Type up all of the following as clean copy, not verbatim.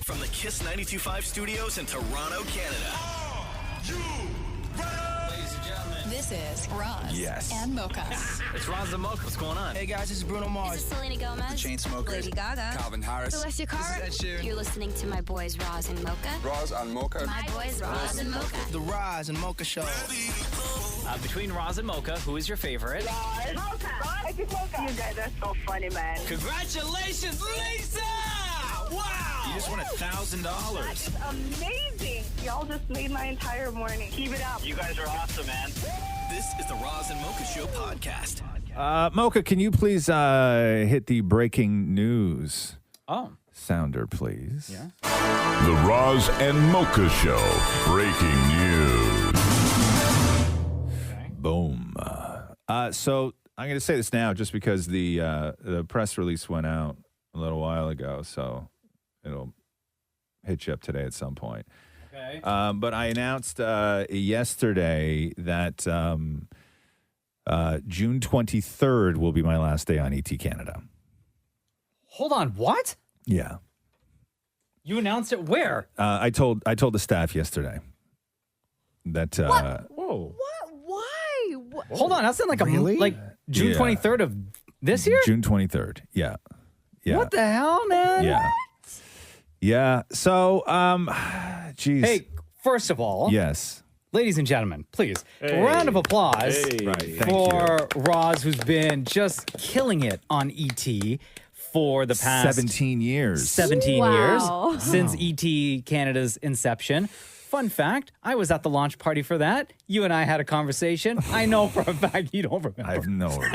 From the Kiss 92.5 studios in Toronto, Canada. Ladies and gentlemen, This is Roz and Mocha. it's Roz and Mocha. What's going on? Hey guys, this is Bruno Mars. This is Selena Gomez. Chainsmokers. Lady Gaga. Calvin Harris. Celestia Cara. This is Ed Sheeran. You're listening to my boys Roz and Mocha. Roz and Mocha. My boys Roz and Mocha. The Roz and Mocha Show. Between Roz and Mocha, who is your favorite? Mocha. You guys are so funny, man. Congratulations, Lisa! Wow! You just won $1,000. It's amazing. Y'all just made my entire morning. Keep it up. You guys are awesome, man. This is the Roz and Mocha Show podcast. Mocha, can you please hit the breaking news sounder, please? Yeah. The Roz and Mocha Show. Breaking news. Okay. Boom. So I'm going to say this now just because the press release went out a little while ago, so it'll hit you up today at some point. Okay. But I announced yesterday that June 23rd will be my last day on ET Canada. Hold on, what? Yeah. You announced it where? I told the staff yesterday that Whoa. What? Why? Hold on, that's not like Really? like June 23rd of this year? June 23rd. Yeah. Yeah. What the hell, man? Yeah. Yeah. So, geez. Hey, first of all, Yes. ladies and gentlemen, please, a round of applause Right. Thank for Roz, who's been just killing it on ET for the past 17 years. 17 Wow. years since ET Canada's inception. Fun fact, I was at the launch party for that. You and I had a conversation. I know for a fact you don't remember. I have no memory.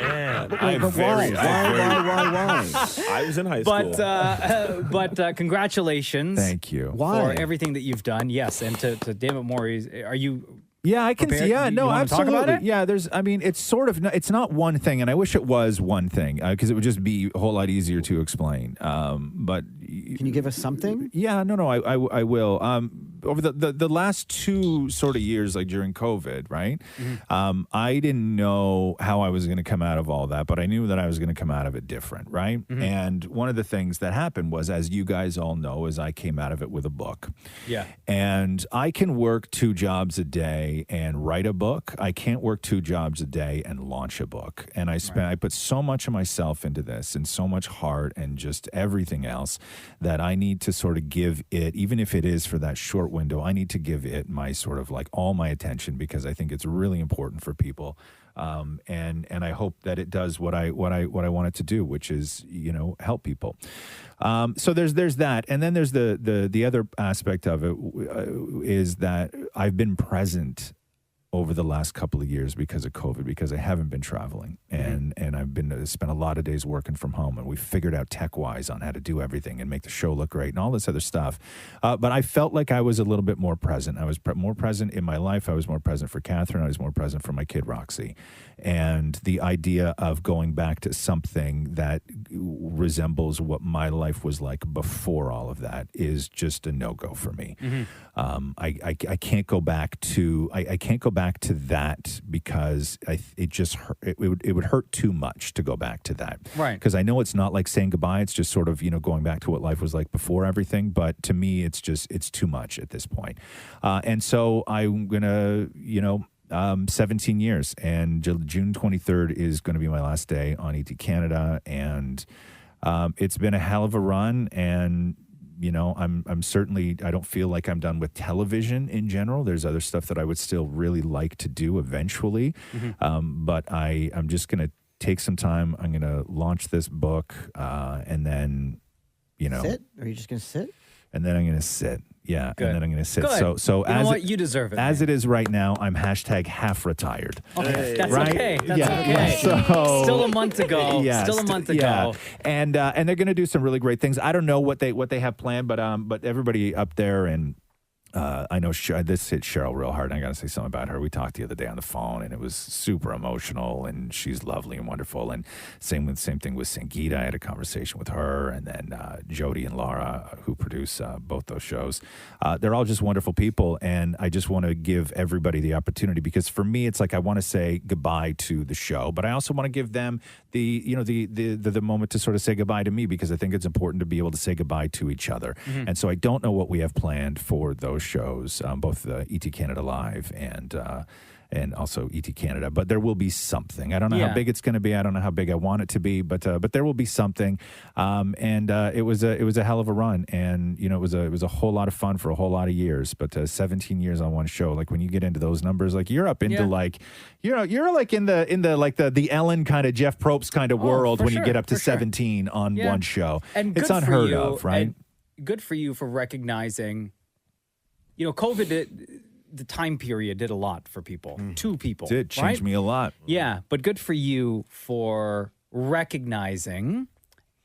Man. I'm But very- why? I was in high school. But congratulations. Thank you. Why? For everything that you've done. Yes. And to David Morey's, are you... Yeah, I can Prepared? see. Yeah, You no, wanna talk absolutely. about it? Yeah, it's sort of, it's not one thing, and I wish it was one thing because it would just be a whole lot easier to explain. But Can you give us something? yeah, no, I will. Over the last 2 sort of years, like during COVID, right? Mm-hmm. I didn't know how I was going to come out of all that, but I knew that I was going to come out of it different, right? Mm-hmm. And one of the things that happened was, as you guys all know, is I came out of it with a book. Yeah. And I can work 2 jobs a day and write a book. I can't work 2 jobs a day and launch a book. And I put so much of myself into this and so much heart and just everything else that I need to sort of give it, even if it is for that short window, I need to give it my sort of like all my attention because I think it's really important for people. And I hope that it does what I want it to do, which is, help people. So there's that, and then there's the other aspect of it is that I've been present over the last couple of years because of COVID, because I haven't been traveling, and I've been spent a lot of days working from home, and we figured out tech-wise on how to do everything and make the show look great and all this other stuff. But I felt like I was a little bit more present. I was more present in my life. I was more present for Catherine. I was more present for my kid, Roxy. And the idea of going back to something that resembles what my life was like before all of that is just a no-go for me. I can't go back to I can't go back to that because it would hurt too much to go back to that. Right. Because I know it's not like saying goodbye. It's just sort of going back to what life was like before everything. But to me, it's too much at this point. And so I'm gonna 17 years, and June 23rd is going to be my last day on ET Canada, and it's been a hell of a run, and I'm certainly, I don't feel like I'm done with television in general. There's other stuff that I would still really like to do eventually, but I'm just going to take some time. I'm going to launch this book, and then, Sit? Are you just going to sit? And then I'm going to sit. Yeah, Good. and then I'm going to sit. Good. So you know what? You deserve it. As it is right now, I'm half retired. Okay. That's Right? okay. That's Yeah. okay. So- Still a month ago. Yeah, Still a month yeah. ago. And they're going to do some really great things. I don't know what they have planned, but everybody up there and I know this hit Cheryl real hard, and I got to say something about her. We talked the other day on the phone, and it was super emotional, and she's lovely and wonderful. And same thing with Sangeeta. I had a conversation with her, and then Jody and Laura, who produce both those shows. They're all just wonderful people, and I just want to give everybody the opportunity, because for me, it's like I want to say goodbye to the show, but I also want to give them the moment to sort of say goodbye to me, because I think it's important to be able to say goodbye to each other. And so I don't know what we have planned for those shows, both ET Canada Live and also ET Canada, but there will be something. I don't know how big it's going to be. I don't know how big I want it to be, but there will be something. And it was a hell of a run, and it was a whole lot of fun for a whole lot of years. But 17 years on one show, like when you get into those numbers, like you're up into like you're like in the like the Ellen kind of Jeff Probst kind of world when you get up to 17 on one show. And it's unheard of, right? Good for you for recognizing. COVID, the time period did a lot for people. Two people. It did change me a lot. Yeah, but good for you for recognizing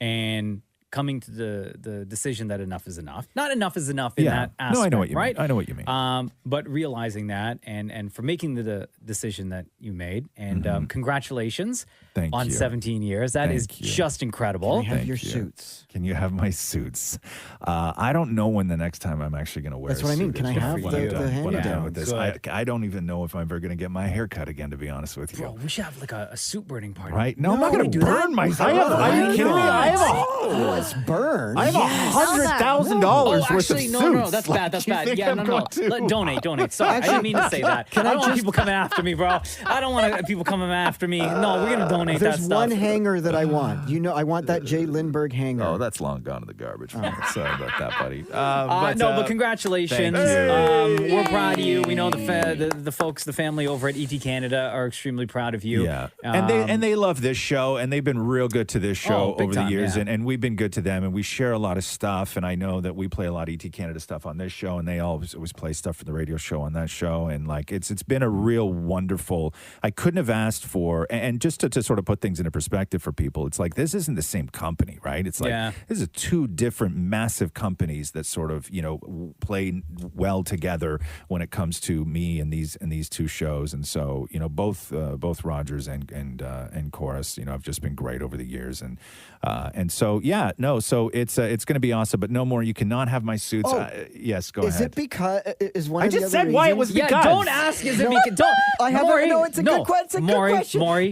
and coming to the decision that enough is enough. Not enough is enough in that aspect, no, I know what you right? mean. I know what you mean. But realizing that and for making the decision that you made. And congratulations on 17 years. That is just incredible. Can I have your suits? Can you have my suits? I don't know when the next time I'm actually going to wear. That's what I mean. Can I have the hand-me-down with this? I don't even know if I'm ever going to get my hair cut again, to be honest with you. Bro, we should have like a suit burning party. Right? No, I'm not going to burn myself. Are you kidding me? I have Let's burn. I have $100,000 worth of suits. No, that's bad. That's bad. Yeah, no. Donate. Sorry, I didn't mean to say that. I don't want people coming after me, bro. I don't want people coming after me. No, we're gonna donate that stuff. There's one hanger that I want. I want that Jay Lindbergh hanger. Oh, that's long gone to the garbage. Sorry about that, buddy. But congratulations. Thank you. We're proud of you. We know the folks, the family over at ET Canada are extremely proud of you. Yeah, and they love this show, and they've been real good to this show over the years, and we've been good to them, and we share a lot of stuff. And I know that we play a lot of ET Canada stuff on this show, and they always play stuff for the radio show on that show. And like it's been a real wonderful. I couldn't have asked for, and just to sort of put things into perspective for people, it's like this isn't the same company, right? It's like this is two different massive companies that sort of play well together when it comes to me and these two shows. And so both Rogers and Chorus have just been great over the years, and so so it's going to be awesome. But no more. You cannot have my suits. Yes, go ahead. Is it because is one? I of the just other said why it reasons- was because. Don't ask. Is it because? Don't. I have Maury, no. It's a good question. Maury.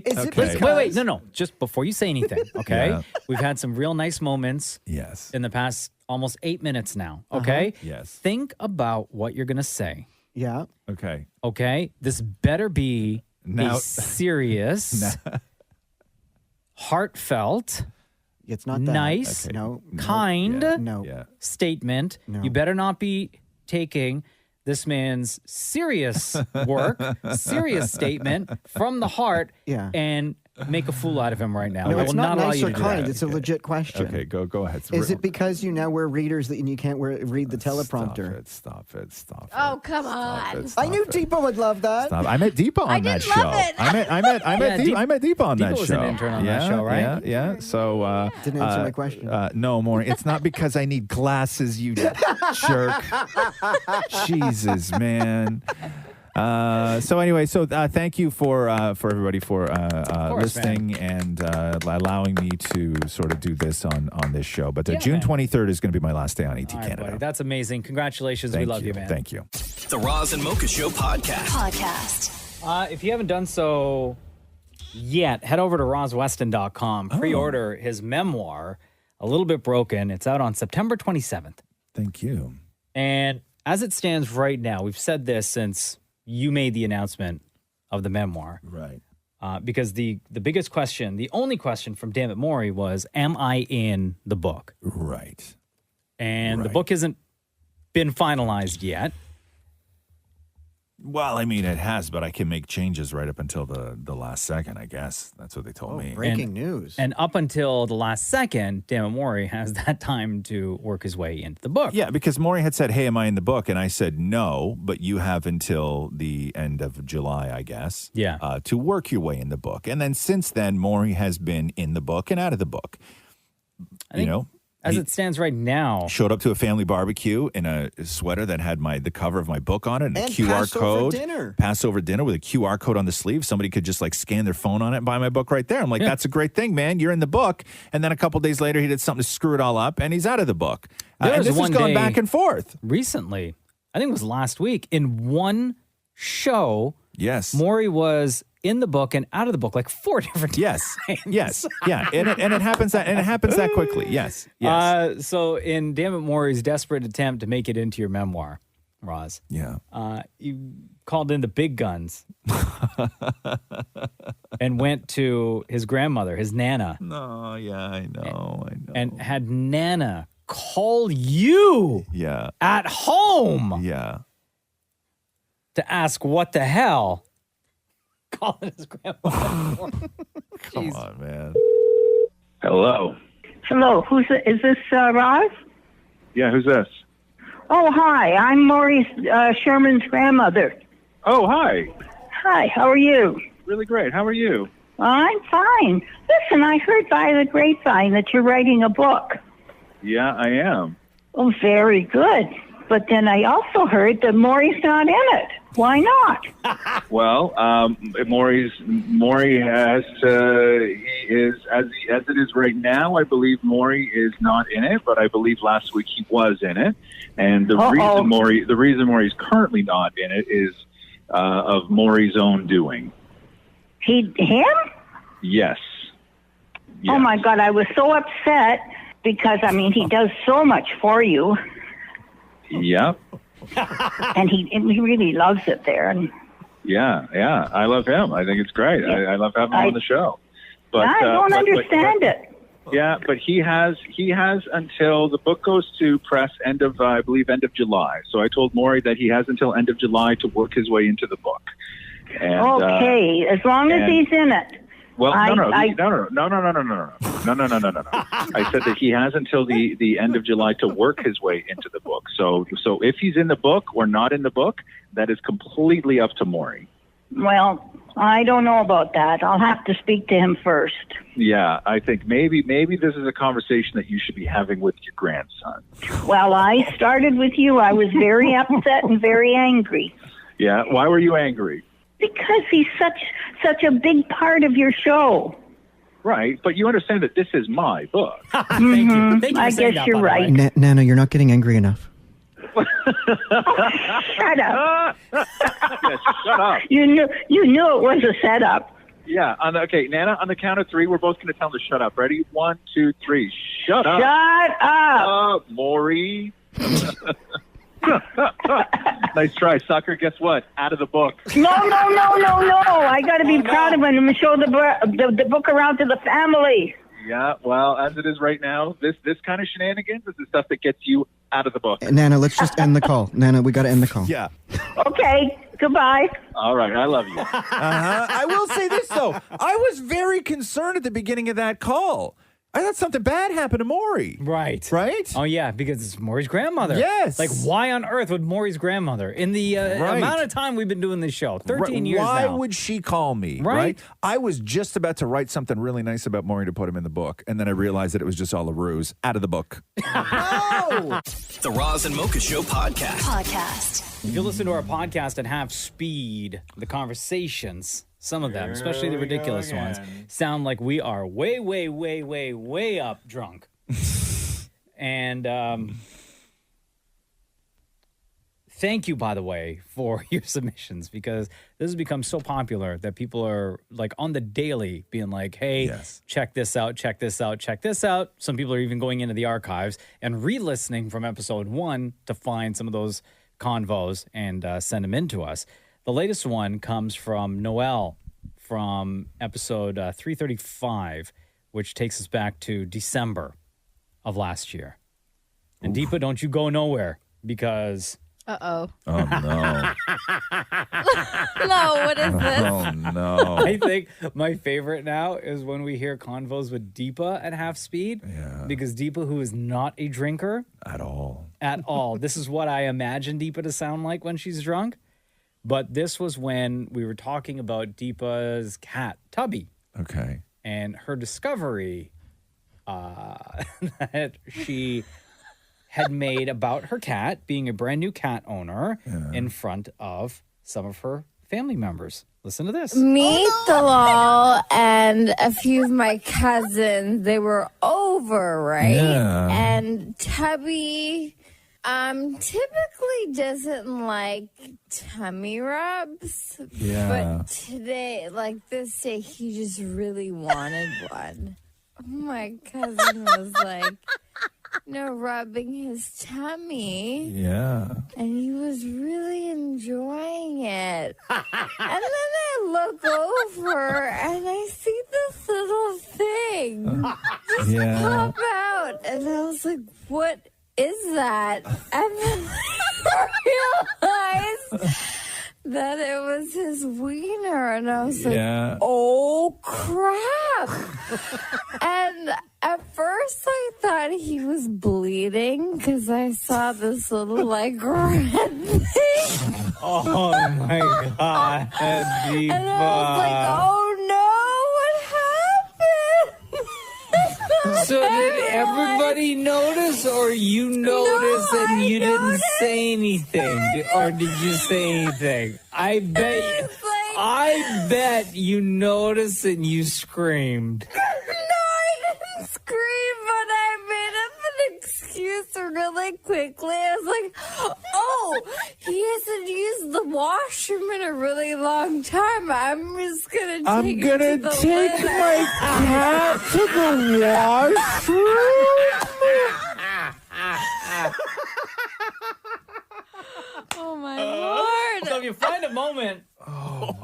Is it Okay. because? Wait. No. Just before you say anything, okay? Yeah. We've had some real nice moments. Yes. In the past almost 8 minutes now. Okay. Yes. Think about what you're gonna say. Yeah. Okay. Okay. This better be Now- a serious, heartfelt, It's not that. nice, Okay. No. kind No. Yeah. statement. No. You better not be taking this man's serious work, serious statement from the heart, Yeah. and make a fool out of him right now. No, I it's will not not allow nice you or to do kind. that. It's a legit question. Okay. Go ahead. Is it because you now wear readers that you can't read the teleprompter? Stop it. Oh, come on. I knew Deepa would love that. Stop. I met Deepa on that didn't show. love it. I met Deepa on that Deepa was show. an intern on that show, right? Yeah. So Didn't answer my question. No more. It's not because I need glasses, you jerk. Jesus, man. So anyway, thank you for everybody for listening and allowing me to sort of do this on this show. But June 23rd is going to be my last day on ET All right, Canada. buddy. That's amazing. Congratulations. Thank we love you, man. Thank you. The Roz and Mocha Show podcast. If you haven't done so yet, head over to rosweston.com. Pre-order his memoir, A Little Bit Broken. It's out on September 27th. Thank you. And as it stands right now, we've said this since you made the announcement of the memoir. Right. Because the biggest question, the only question from Dammit Maury was, am I in the book? Right. And the book hasn't been finalized yet. Well, I mean, it has, but I can make changes right up until the last second, I guess. That's what they told me. Breaking news. And up until the last second, Dammit Maury has that time to work his way into the book. Yeah, because Maury had said, hey, am I in the book? And I said, no, but you have until the end of July, I guess, to work your way in the book. And then since then, Maury has been in the book and out of the book. As it stands right now. Showed up to a family barbecue in a sweater that had the cover of my book on it and a QR Passover code. dinner. Passover dinner with a QR code on the sleeve. Somebody could just like scan their phone on it and buy my book right there. I'm like, that's a great thing, man. You're in the book. And then a couple days later, he did something to screw it all up, and he's out of the book. And this has gone back and forth. Recently, I think it was last week, in one show, yes, Maury was in the book and out of the book like 4 different times. Yes, yeah, and it happens that quickly. Yes. So in Damn It Maury's desperate attempt to make it into your memoir, Roz, you called in the big guns and went to his grandmother, his Nana. No, yeah, I know. And had Nana call you at home to ask what the hell. Calling his grandmother. Come on, man. Hello. Hello, is this Roz? Yeah, who's this? Oh, hi, I'm Maurice Sherman's grandmother. Oh, hi. Hi, how are you? Really great. How are you? I'm fine. Listen, I heard by the grapevine that you're writing a book. Yeah, I am. Oh, very good. But then I also heard that Maury's not in it. Why not? Well, Maury has he is as it is right now. I believe Maury is not in it, but I believe last week he was in it. And the reason Maury's currently not in it is of Maury's own doing. Him? Yes. Oh my God, I was so upset because he does so much for you. Yep. And he really loves it there. And yeah, I love him. I think it's great. Yeah. I love having him on the show. But I don't understand it. Yeah, but he has until the book goes to press end of July. So I told Maury that he has until end of July to work his way into the book. And, okay, as long as he's in it. Well, no. I said that he has until the end of July to work his way into the book. So if he's in the book or not in the book, that is completely up to Maury. Well, I don't know about that. I'll have to speak to him first. Yeah, I think maybe this is a conversation that you should be having with your grandson. Well, I started with you. I was very upset and very angry. Yeah, why were you angry? Because he's such a big part of your show. Right, but you understand that this is my book. Thank you. Thank you I guess you're right. Nana, you're not getting angry enough. Shut up. Yes, shut up. You knew it was a setup. Yeah, okay, Nana, on the count of 3, we're both going to tell him to shut up. Ready? 1, 2, 3. Shut up. Shut up. Maury. Nice try, sucker. Guess what? Out of the book. No. I got to be proud of him and show the book around to the family. Yeah, well, as it is right now, this kind of shenanigans is the stuff that gets you out of the book. Nana, let's just end the call. Nana, we got to end the call. Yeah. Okay, goodbye. All right, I love you. I will say this, though. I was very concerned at the beginning of that call. I thought something bad happened to Maury. Right. Right? Oh, yeah, because it's Maury's grandmother. Yes. Like, why on earth would Maury's grandmother, in the amount of time we've been doing this show, 13 years why now. would she call me? Right? I was just about to write something really nice about Maury to put him in the book, and then I realized that it was just all a ruse. Out of the book. No! The Roz and Mocha Show podcast. If you listen to our podcast at half speed, the conversations, some of them, especially the ridiculous ones, sound like we are way, way, way, way, way up drunk. And thank you, by the way, for your submissions, because this has become so popular that people are like on the daily being like, hey, check this out, check this out, check this out. Some people are even going into the archives and re-listening from episode 1 to find some of those convos and send them in to us. The latest one comes from Noel from episode 335, which takes us back to December of last year. And Deepa, don't you go nowhere, because... Uh-oh. Oh, no. No, what is this? Oh, no. I think my favorite now is when we hear convos with Deepa at half speed. Yeah. Because Deepa, who is not a drinker... At all. This is what I imagine Deepa to sound like when she's drunk. But this was when we were talking about Deepa's cat, Tubby. Okay. And her discovery that she had made about her cat being a brand new cat owner in front of some of her family members. Listen to this. Me, Dalal, and a few of my cousins, they were over, right? Yeah. And Tubby typically doesn't like tummy rubs. Yeah. But today, like this day, he just really wanted one. My cousin was like, rubbing his tummy. Yeah. And he was really enjoying it. And then I look over and I see this little thing just pop out. And I was like, what is that? And then I realized that it was his wiener. And I was like, oh, crap. And at first I thought he was bleeding because I saw this little, like, red thing. Oh, my God. And I was like, oh, no, what happened? So did everybody notice, or you noticed and you didn't say anything? Or did you say anything? I bet you noticed and you screamed. No, I didn't scream, but I made up an excuse really quickly. I was like, oh, he hasn't used the washroom in a really long time. I'm just going to take my cat to the washroom. Oh, my Lord. So if you find a moment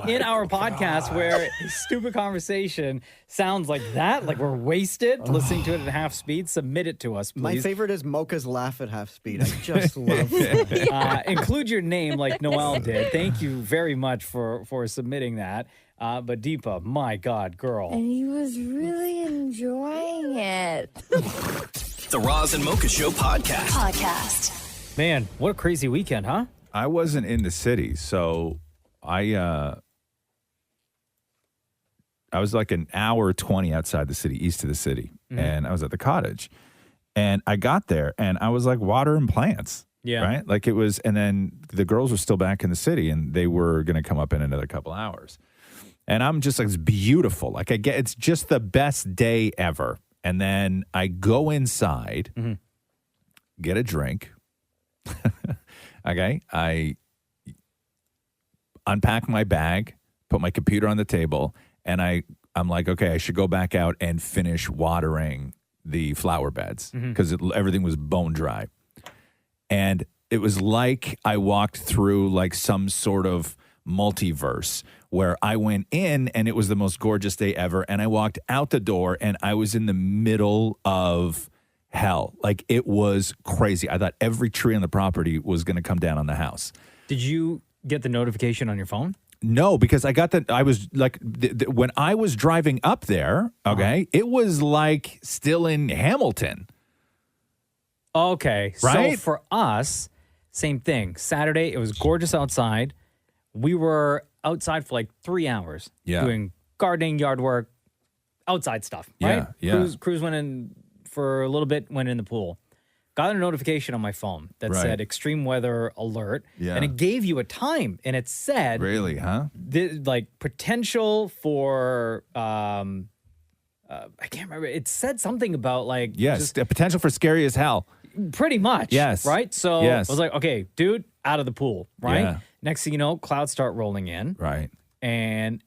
in our podcast where a stupid conversation sounds like that, like we're wasted listening to it at half speed, submit it to us, please. My favorite is Mocha's laugh at half speed. I just love it. Include your name like Noelle did. Thank you very much for submitting that. But Deepa, my God, girl. And he was really enjoying it. The Roz and Mocha Show podcast. Man, what a crazy weekend, huh? I wasn't in the city, so I was like an hour 20 outside the city, east of the city, and I was at the cottage. And I got there, and I was like watering plants. Yeah. Right? Like it was, and then the girls were still back in the city, and they were going to come up in another couple hours. And I'm just like, it's beautiful. Like it's just the best day ever. And then I go inside, get a drink. Okay. I unpack my bag, put my computer on the table, and I'm like, okay, I should go back out and finish watering the flower beds because everything was bone dry. And it was like I walked through like some sort of multiverse where I went in and it was the most gorgeous day ever. And I walked out the door and I was in the middle of hell. Like it was crazy. I thought every tree on the property was going to come down on the house. Did you get the notification on your phone? No, because I was like, when I was driving up there, okay, it was like still in Hamilton. Okay. Right? So for us, same thing. Saturday, it was gorgeous outside. We were outside for like 3 hours doing gardening, yard work, outside stuff, right? Yeah. Cruz went in for a little bit, went in the pool. Got a notification on my phone that said extreme weather alert. Yeah. And it gave you a time. And it said... Really, huh? Like potential for... I can't remember. It said something about like... Yes, just, the potential for scary as hell. Pretty much. Yes. Right? So I was like, okay, dude, out of the pool, right? Yeah. Next thing you know, clouds start rolling in. Right. And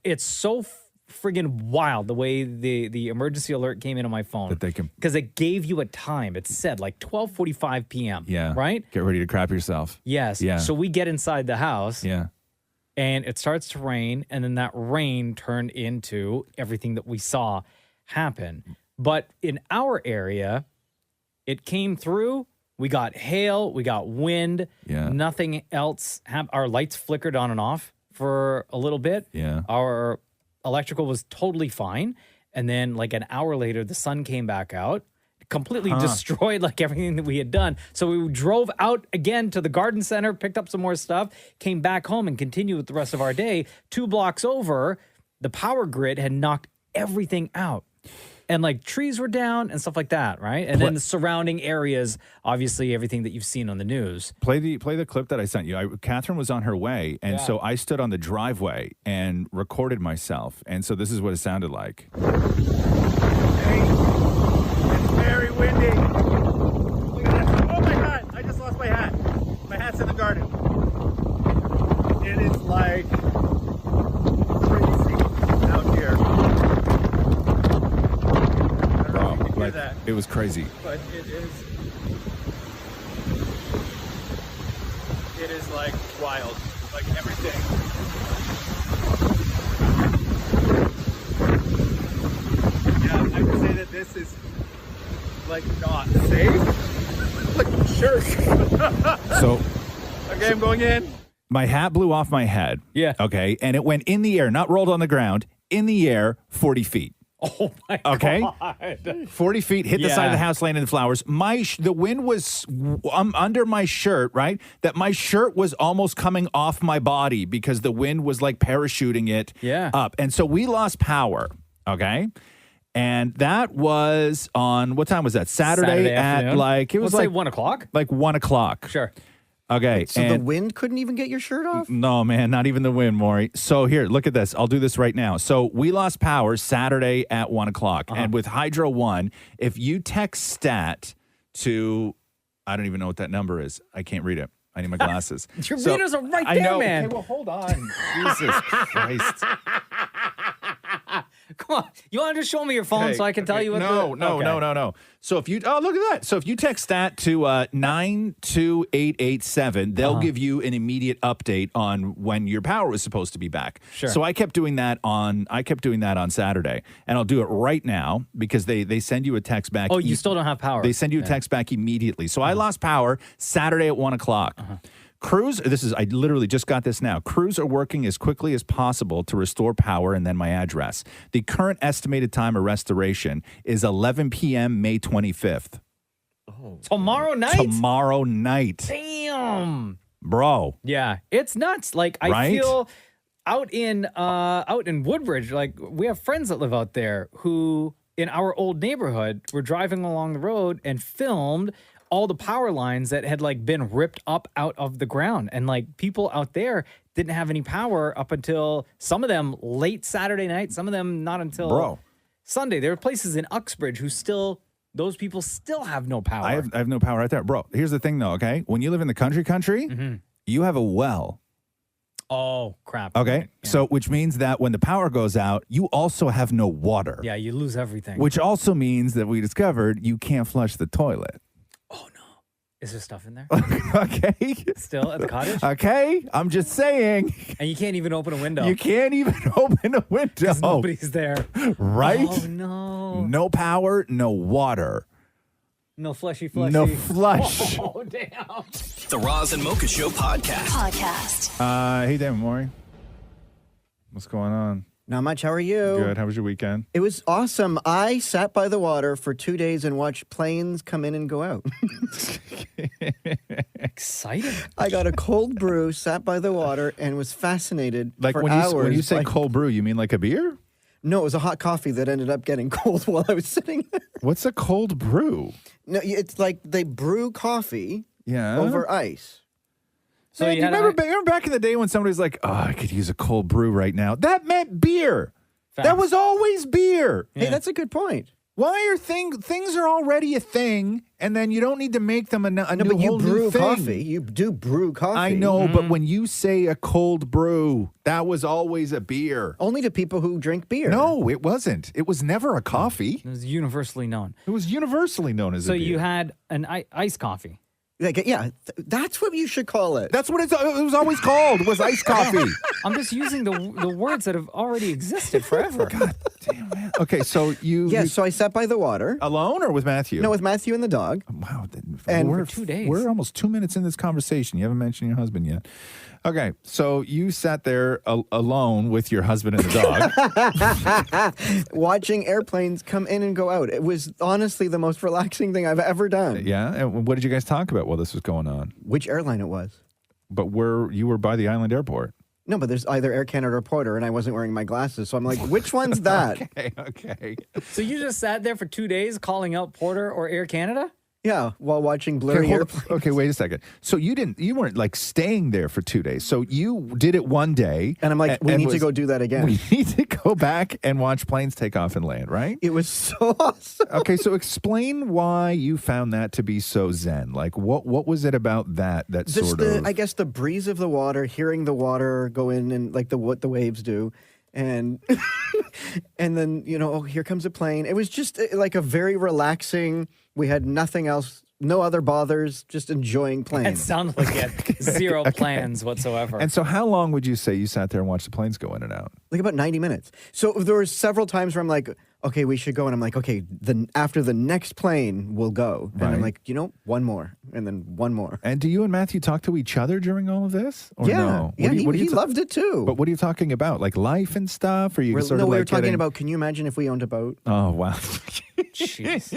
it's so friggin' wild the way the emergency alert came in on my phone. That they can... Because it gave you a time. It said like 12:45 p.m. Yeah. Right? Get ready to crap yourself. Yes. Yeah. So we get inside the house. Yeah. And it starts to rain. And then that rain turned into everything that we saw happen. But in our area... It came through. We got hail. We got wind. Yeah. Nothing else. Our lights flickered on and off for a little bit. Yeah. Our electrical was totally fine. And then like an hour later, the sun came back out, completely destroyed like everything that we had done. So we drove out again to the garden center, picked up some more stuff, came back home and continued with the rest of our day. 2 blocks over, the power grid had knocked everything out. and like trees were down and stuff like that, right? And then the surrounding areas, obviously everything that you've seen on the news. Play the clip that I sent you. Catherine was on her way, and so I stood on the driveway and recorded myself. And so this is what it sounded like. Hey, it's very windy. Look at this. Oh my God, I just lost my hat. My hat's in the garden. It is like crazy out here. I don't know if you can hear that. It was crazy. But it is like wild. Like everything. Yeah, I would say that this is like not safe. Like sure. So okay, I'm going in. my hat blew off my head. Yeah. Okay. And it went in the air, not rolled on the ground, in the air, 40 feet. Oh my Okay. God. 40 feet, hit the side of the house, landed in the flowers. The wind was under my shirt, right? That my shirt was almost coming off my body because the wind was like parachuting it up. And so we lost power. Okay. And that was on, what time was that? Saturday at afternoon. like, it was Let's say like 1 o'clock. Like 1 o'clock. Sure. Okay. So the wind couldn't even get your shirt off? No, man, not even the wind, Maury. So here, look at this. I'll do this right now. So we lost power Saturday at 1 o'clock. And with Hydro One, if you text stat to, I don't even know what that number is. I can't read it. I need my glasses. Your readers are right there, I know. man. Okay, well, hold on. Jesus Christ. Come on. You want to just show me your phone so I can tell you what No. So if you, look at that. So if you text that to 92887, they'll give you an immediate update on when your power was supposed to be back. Sure. So I kept doing that on Saturday, and I'll do it right now because they send you a text back. Oh, you still don't have power. They send you a text back immediately. So I lost power Saturday at 1 o'clock. Crews, I literally just got this now. Crews are working as quickly as possible to restore power and then my address. The current estimated time of restoration is 11 p.m. May 25th. Oh. Tomorrow night? Tomorrow night. Damn. Bro. Yeah. It's nuts. Like I feel out in Woodbridge, like we have friends that live out there who in our old neighborhood were driving along the road and filmed all the power lines that had like been ripped up out of the ground. And like people out there didn't have any power up until some of them late Saturday night, some of them not until Sunday. There are places in Uxbridge who those people still have no power. I have no power right there. Bro, here's the thing though, okay? When you live in the country, you have a well. Oh, crap. Okay. Yeah. So, which means that when the power goes out, you also have no water. Yeah, you lose everything. Which also means that we discovered you can't flush the toilet. Is there stuff in there? Okay. Still at the cottage? Okay. I'm just saying. And you can't even open a window. You can't even open a window. Because nobody's there. Right? Oh, no. No power, no water. No fleshy. No flush. Oh, damn. The Roz and Mocha Show podcast. Hey, David Maury. What's going on? Not much. How are you? Good. How was your weekend? It was awesome. I sat by the water for 2 days and watched planes come in and go out. Exciting. I got a cold brew, sat by the water, and was fascinated Like for when hours. when you say cold brew, you mean like a beer? No, it was a hot coffee that ended up getting cold while I was sitting there. What's a cold brew? No, it's like they brew coffee Yeah. over ice. So Man, you remember back in the day when somebody's like, "Oh, I could use a cold brew right now." That meant beer. Facts. That was always beer. Hey, that's a good point. Why are things are already a thing, and then you don't need to make them a No, new, but you whole new brew thing? coffee. You do brew coffee. I know, but when you say a cold brew, that was always a beer. Only to people who drink beer. No, it wasn't. It was never a coffee. It was universally known. It was universally known as a So beer. you had an iced coffee. Like, yeah, that's what you should call it. That's what it was always called, was iced coffee. I'm just using the words that have already existed forever. God damn, man. Okay, so so I sat by the water. Alone or with Matthew? No, with Matthew and the dog. Wow. And we're for 2 days. We're almost 2 minutes in this conversation. You haven't mentioned your husband yet. Okay, so you sat there alone with your husband and the dog. Watching airplanes come in and go out. It was honestly the most relaxing thing I've ever done. Yeah, and what did you guys talk about while this was going on? Which airline it was? But you were by the island airport. No, but there's either Air Canada or Porter, and I wasn't wearing my glasses. So I'm like, which one's that? Okay. So you just sat there for 2 days calling out Porter or Air Canada? Yeah, while watching blurry Okay, airplanes. okay, wait a second. So you weren't like staying there for 2 days. So you did it one day. And I'm like, we need to go do that again. We need to go back and watch planes take off and land, right? It was so awesome. Okay, so explain why you found that to be so zen. Like, what was it about that Just I guess the breeze of the water, hearing the water go in and like what the waves do. And and then, here comes a plane. It was just like a very relaxing, we had nothing else, no other bothers, just enjoying It planes. sounded like it had zero plans whatsoever. And so how long would you say you sat there and watched the planes go in and out? Like about 90 minutes. So there were several times where I'm like, okay, we should go. And I'm like, okay, after the next plane, we'll go. And I'm like, one more. And then one more. And do you and Matthew talk to each other during all of this? Or Yeah. no? Yeah, he loved it too. But what are you talking about? Like life and stuff? Or you we sort of were like talking getting- about, can you imagine if we owned a boat? Oh, wow. Jeez.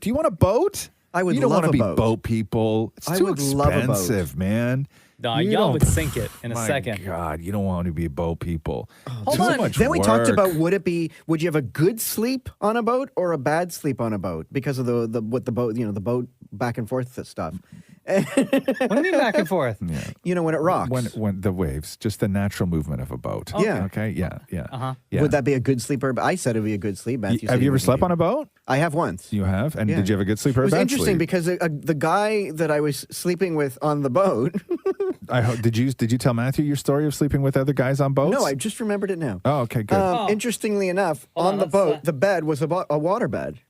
Do you want a boat? I would You don't love want to a be boat. boat people. It's I too would love a boat. expensive, man. No, You y'all don't- would sink it in a My second. God, you don't want to be boat people. Hold Too on. much Then we talked work. about would you have a good sleep on a boat or a bad sleep on a boat because of the boat, the boat back and forth stuff. What do you mean back and forth? Yeah. When it rocks. When the waves, just the natural movement of a boat. Yeah. Okay. Yeah. Yeah. Uh-huh. Yeah. Would that be a good sleep? I said it would be a good sleep. Matthew Have said you it ever would slept be. on a boat? I have once. You have. And Yeah. did you have a good sleep or It a was bad interesting sleep? because the guy that I was sleeping with on the boat. Did you tell Matthew your story of sleeping with other guys on boats? No, I just remembered it now. Oh, okay, good. Interestingly enough, Hold on on, the let's, boat, the bed was a water bed.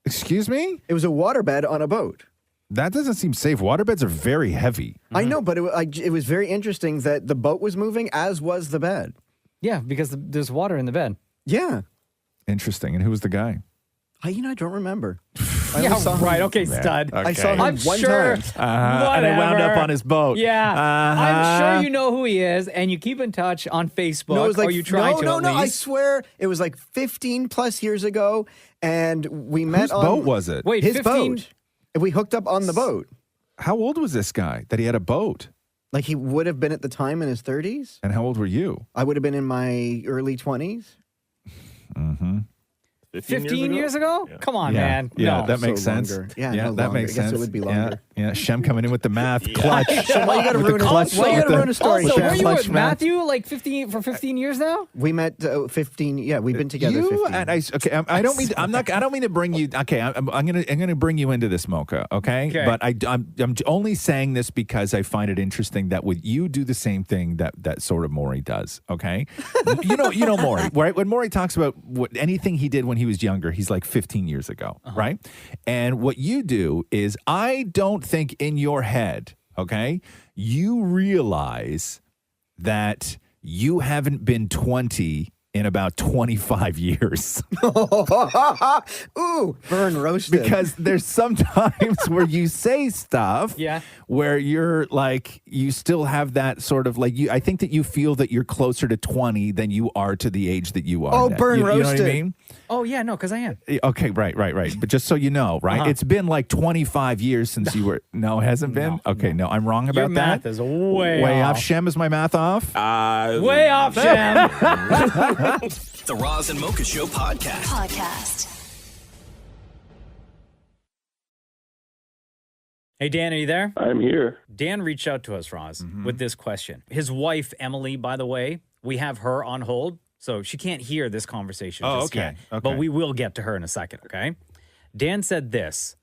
Excuse me? It was a water bed on a boat. That doesn't seem safe. Waterbeds are very heavy. I know, but it was very interesting that the boat was moving, as was the bed. Yeah, because there's water in the bed. Yeah. Interesting. And who was the guy? I don't remember. Yeah, saw him- right. Okay, stud. Okay. I saw him I'm one sure. time. And I wound up Whatever. on his boat. Yeah. I'm Uh-huh. sure you know who he is, and you keep in touch on Facebook. No, it was like or you try to no. at I least. swear it was like 15 plus years ago, and we met Whose on boat was it? Wait, his 15? boat. And we hooked up on the boat. How old was this guy that he had a boat? Like he would have been at the time in his 30s. And how old were you? I would have been in my early 20s. Mm-hmm. 15 years ago? Yeah. Come on, Yeah, man. yeah, No. that makes So sense. longer. Yeah, yeah, no, that longer. makes I guess sense. it would be longer. Yeah, Shem coming in with the math clutch. So why you got to With the ruin it? clutch Why you got to with ruin the- a story? Also, Shem? were you Clutch with math. Matthew like 15 years now? We met 15. Yeah, we've been together. You 15. and I don't mean I don't mean to bring you. Okay, I'm gonna bring you into this, Mocha. Okay, Okay. but I'm only saying this because I find it interesting that with you do the same thing that sort of Maury does. Okay, you know Maury, right? When Maury talks about anything he did when he was younger, he's like 15 years ago, right? And what you do is, I don't think in your head, okay, you realize that you haven't been 20 in about 25 years. Ooh, burn roasted. Because there's some times where you say stuff where you're like, you still have that sort of like, I think that you feel that you're closer to 20 than you are to the age that you are. Oh, now. burn You know what I roasted. mean? Oh, yeah, no, because I am. Okay, right. But just so you know, right? It's been like 25 years since you were. No, it hasn't been? Okay, no, I'm wrong about Your math that. is way off. Shem, is my math off? Way off, Shem. The Roz and Mocha Show podcast. Hey, Dan, are you there? I'm here. Dan reached out to us, Roz, Mm-hmm. with this question. His wife, Emily, by the way, we have her on hold, so she can't hear this conversation just yet. But we will get to her in a second, okay? Dan said this,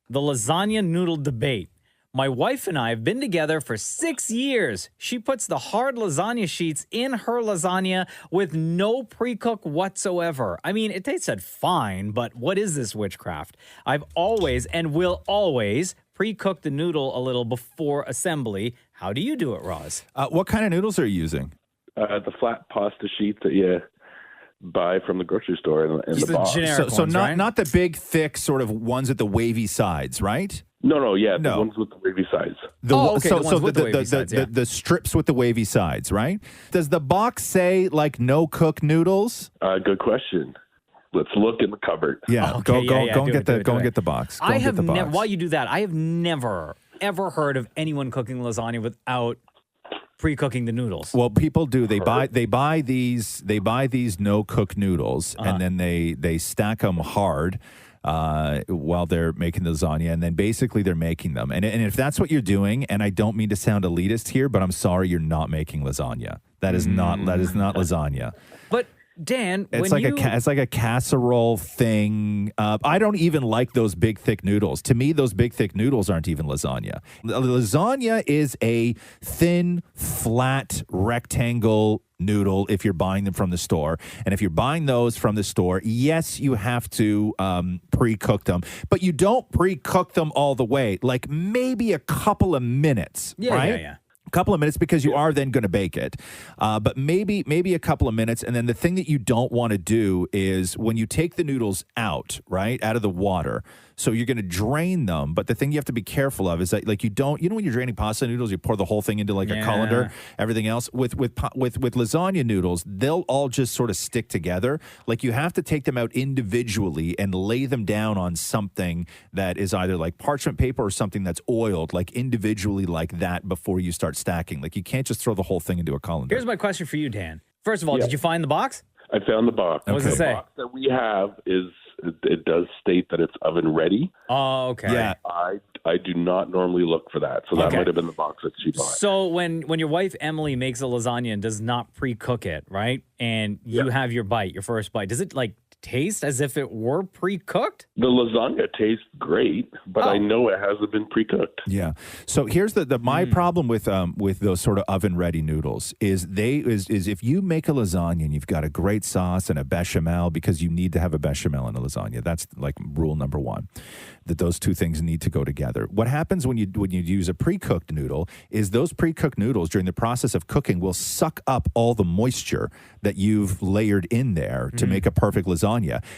the lasagna noodle debate. My wife and I have been together for 6 years. She puts the hard lasagna sheets in her lasagna with no pre-cook whatsoever. I mean, it tasted fine, but what is this witchcraft? I've always and will always pre-cook the noodle a little before assembly. How do you do it, Roz? What kind of noodles are you using? The flat pasta sheet that you buy from the grocery store in the box. So not the big, thick sort of ones with the wavy sides, right? No, the ones with the wavy sides. The strips with the wavy sides, right? Does the box say like no cook noodles? Good question. Let's look in the cupboard. Yeah, go and get the box. I have never, while you do that, I have never, ever heard of anyone cooking lasagna without pre-cooking the noodles. Well, people do. They buy these no cook noodles, and then they stack them hard while they're making the lasagna, and then basically they're making them. And if that's what you're doing, and I don't mean to sound elitist here, but I'm sorry, you're not making lasagna. That is not lasagna. But Dan, It's like a casserole thing. I don't even like those big thick noodles. To me, those big thick noodles aren't even lasagna. Lasagna is a thin, flat rectangle noodle if you're buying them from the store. And if you're buying those from the store, yes, you have to pre-cook them, but you don't pre-cook them all the way. Like maybe a couple of minutes, right? Yeah. Couple of minutes because you are then going to bake it, but maybe a couple of minutes. And then the thing that you don't want to do is when you take the noodles out of the water, so you're going to drain them, but the thing you have to be careful of is that, like, you don't, when you're draining pasta noodles, you pour the whole thing into like a colander, everything else. With lasagna noodles, they'll all just sort of stick together. Like, you have to take them out individually and lay them down on something that is either like parchment paper or something that's oiled, like individually like that before you start stacking. Like, you can't just throw the whole thing into a colander. Here's my question for you, Dan. First of all, did you find the box? I found the box. What does it say? The box that we have it does state that it's oven ready. Oh, okay. Yeah. I do not normally look for that, so that might have been the box that she bought. So when your wife Emily makes a lasagna and does not pre-cook it, right? And you have your first bite, does it like taste as if it were pre-cooked? The lasagna tastes great, but I know it hasn't been pre-cooked. Yeah. So here's my problem with those sort of oven ready noodles is if you make a lasagna and you've got a great sauce and a bechamel, because you need to have a bechamel in a lasagna. That's like rule number one, that those two things need to go together. What happens when you use a pre-cooked noodle is those pre-cooked noodles during the process of cooking will suck up all the moisture that you've layered in there to make a perfect lasagna.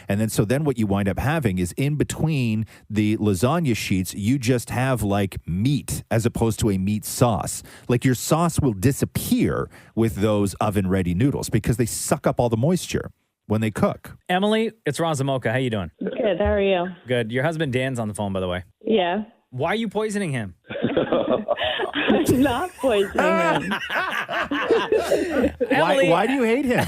And then what you wind up having is in between the lasagna sheets, you just have like meat as opposed to a meat sauce. Like, your sauce will disappear with those oven ready noodles because they suck up all the moisture when they cook. Emily, it's Roz and Mocha. How you doing? Good. How are you? Good. Your husband Dan's on the phone, by the way. Yeah. Why are you poisoning him? I'm not poisoning him. Emily, why do you hate him?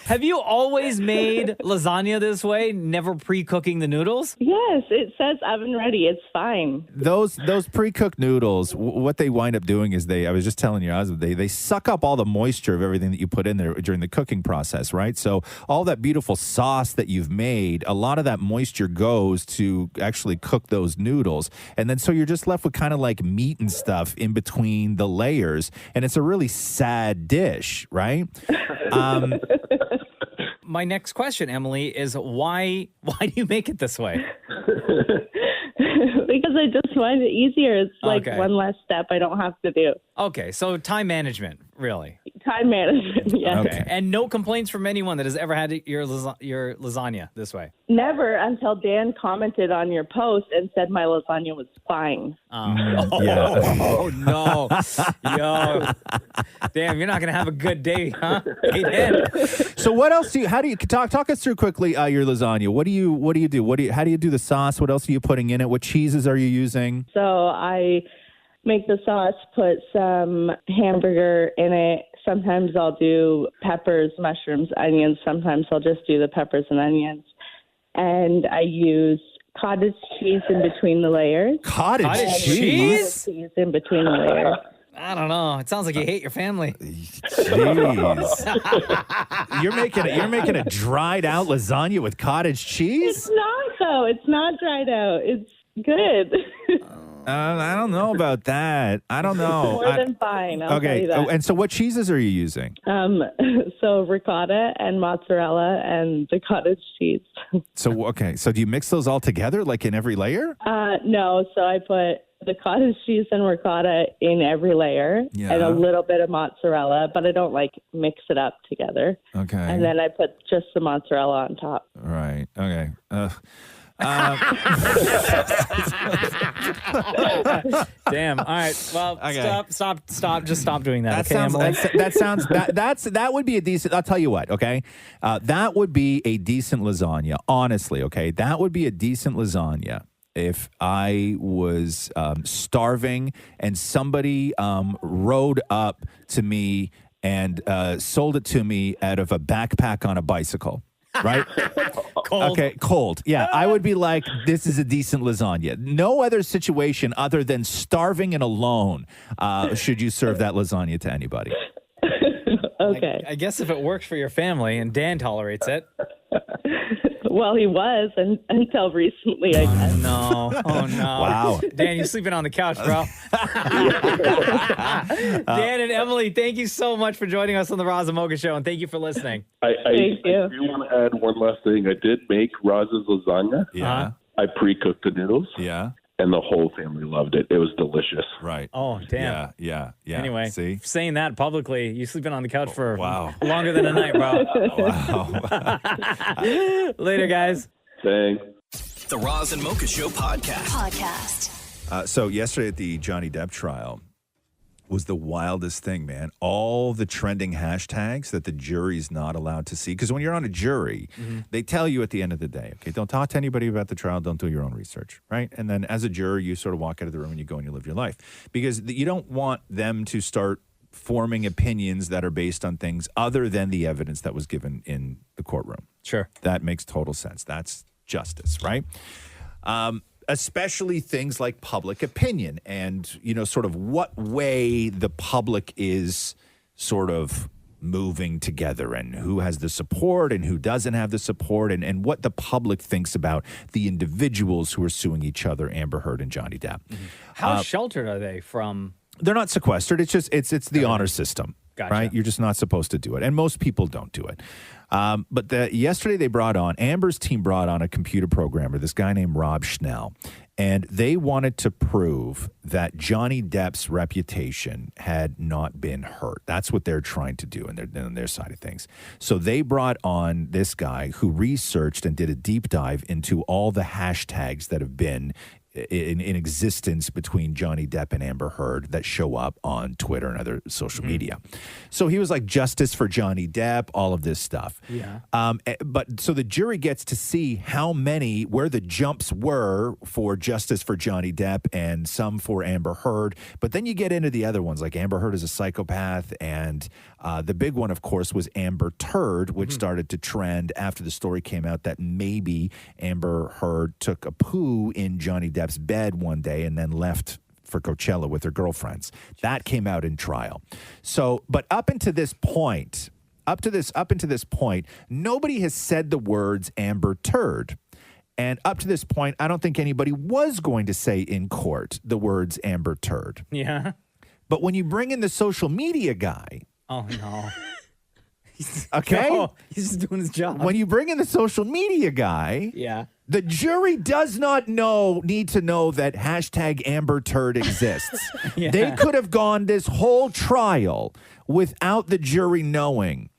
Have you always made lasagna this way, never pre-cooking the noodles? Yes, it says oven ready. It's fine. Those pre-cooked noodles, what they wind up doing is I was just telling your husband, they suck up all the moisture of everything that you put in there during the cooking process, right? So all that beautiful sauce that you've made, a lot of that moisture goes to actually cook those noodles. And then so you're just left with kind of like meat and stuff in between the layers. And it's a really sad dish, right? My next question, Emily, is why do you make it this way? Because I just find it easier. It's like one less step I don't have to do. Okay, so time management, really. Time management, yeah. Okay. And no complaints from anyone that has ever had your lasagna this way? Never, until Dan commented on your post and said my lasagna was fine. Oh, no. Yo. Damn, you're not going to have a good day, huh? Hey, Dan. So what else how do you talk us through quickly your lasagna? What do you do? How do you do the sauce? What else are you putting in it? What cheeses are you using? So I make the sauce, put some hamburger in it. Sometimes I'll do peppers, mushrooms, onions. Sometimes I'll just do the peppers and onions. And I use cottage cheese in between the layers. Cottage cheese? Cottage cheese in between the layers. I don't know. It sounds like you hate your family. Jeez. You're making a dried out lasagna with cottage cheese? It's not, though. It's not dried out. It's good. I don't know about that. I don't know. More than fine. I'll tell you that. Oh, and so what cheeses are you using? So ricotta and mozzarella and the cottage cheese. So do you mix those all together like in every layer? No. So I put the cottage cheese and ricotta in every layer and a little bit of mozzarella, but I don't like mix it up together. Okay. And then I put just the mozzarella on top. Right. Okay. Damn. All right. Well, stop. Just stop doing that. That would be a decent. I'll tell you what. Okay, that would be a decent lasagna. Honestly, okay, that would be a decent lasagna if I was starving and somebody rode up to me and sold it to me out of a backpack on a bicycle. Right? Cold. Okay, cold. Yeah, I would be like, this is a decent lasagna. No other situation other than starving and alone should you serve that lasagna to anybody. Okay. I guess if it works for your family and Dan tolerates it. Well, he was until recently, I guess. No. Oh, no. Wow. Dan, you're sleeping on the couch, bro. Dan and Emily, thank you so much for joining us on the Roz and Mocha Show, and thank you for listening. I do want to add one last thing. I did make Roz's lasagna. Yeah. I pre-cooked the noodles. Yeah. And the whole family loved it. It was delicious. Right. Oh, damn. Yeah. Anyway, See? saying that publicly, you sleeping on the couch for longer than a night, bro. Wow. Later, guys. Thanks. The Roz and Mocha Show podcast. So yesterday at the Johnny Depp trial was the wildest thing, man. All the trending hashtags that the jury's not allowed to see. Because when you're on a jury, they tell you at the end of the day, okay, don't talk to anybody about the trial. Don't do your own research, right? And then as a juror, you sort of walk out of the room and you go and you live your life. Because you don't want them to start forming opinions that are based on things other than the evidence that was given in the courtroom. Sure. That makes total sense. That's justice, right? Especially things like public opinion and, sort of what way the public is sort of moving together and who has the support and who doesn't have the support and what the public thinks about the individuals who are suing each other, Amber Heard and Johnny Depp. How sheltered are they from? They're not sequestered. It's just, it's the honor system, Gotcha. right? You're just not supposed to do it. And most people don't do it. But yesterday they brought on, Amber's team brought on a computer programmer, this guy named Rob Schnell. And they wanted to prove that Johnny Depp's reputation had not been hurt. That's what they're trying to do on their side of things. So they brought on this guy who researched and did a deep dive into all the hashtags that have been in existence between Johnny Depp and Amber Heard that show up on Twitter and other social media. So he was like, justice for Johnny Depp, all of this stuff. Yeah. But so the jury gets to see where the jumps were for justice for Johnny Depp and some for Amber Heard. But then you get into the other ones, like Amber Heard is a psychopath. And the big one, of course, was Amber Turd, which started to trend after the story came out that maybe Amber Heard took a poo in Johnny Depp's bed one day and then left for Coachella with her girlfriends. That came out in trial. So, but up into this point, nobody has said the words Amber Turd. And up to this point, I don't think anybody was going to say in court the words Amber Turd. Yeah. But when you bring in the social media guy. Oh, no. Okay? No, he's just doing his job. When you bring in the social media guy. Yeah. The jury does not need to know that hashtag Amber Turd exists. Yeah. They could have gone this whole trial without the jury knowing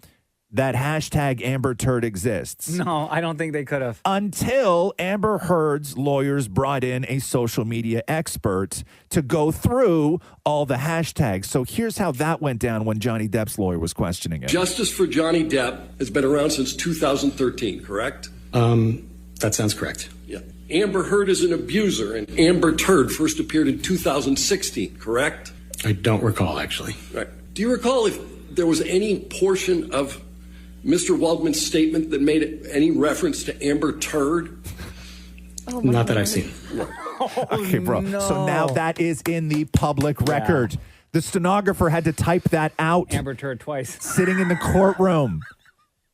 that hashtag Amber Turd exists. No, I don't think they could have. Until Amber Heard's lawyers brought in a social media expert to go through all the hashtags. So here's how that went down when Johnny Depp's lawyer was questioning it. Justice for Johnny Depp has been around since 2013, correct? That sounds correct. Yeah. Amber Heard is an abuser, and Amber Turd first appeared in 2016, correct? I don't recall, actually. Right. Do you recall if there was any portion of Mr. Waldman's statement that made any reference to Amber Turd? Not that I've seen. Okay, bro. No. So now that is in the public record. Yeah. The stenographer had to type that out. Amber Turd twice. Sitting in the courtroom.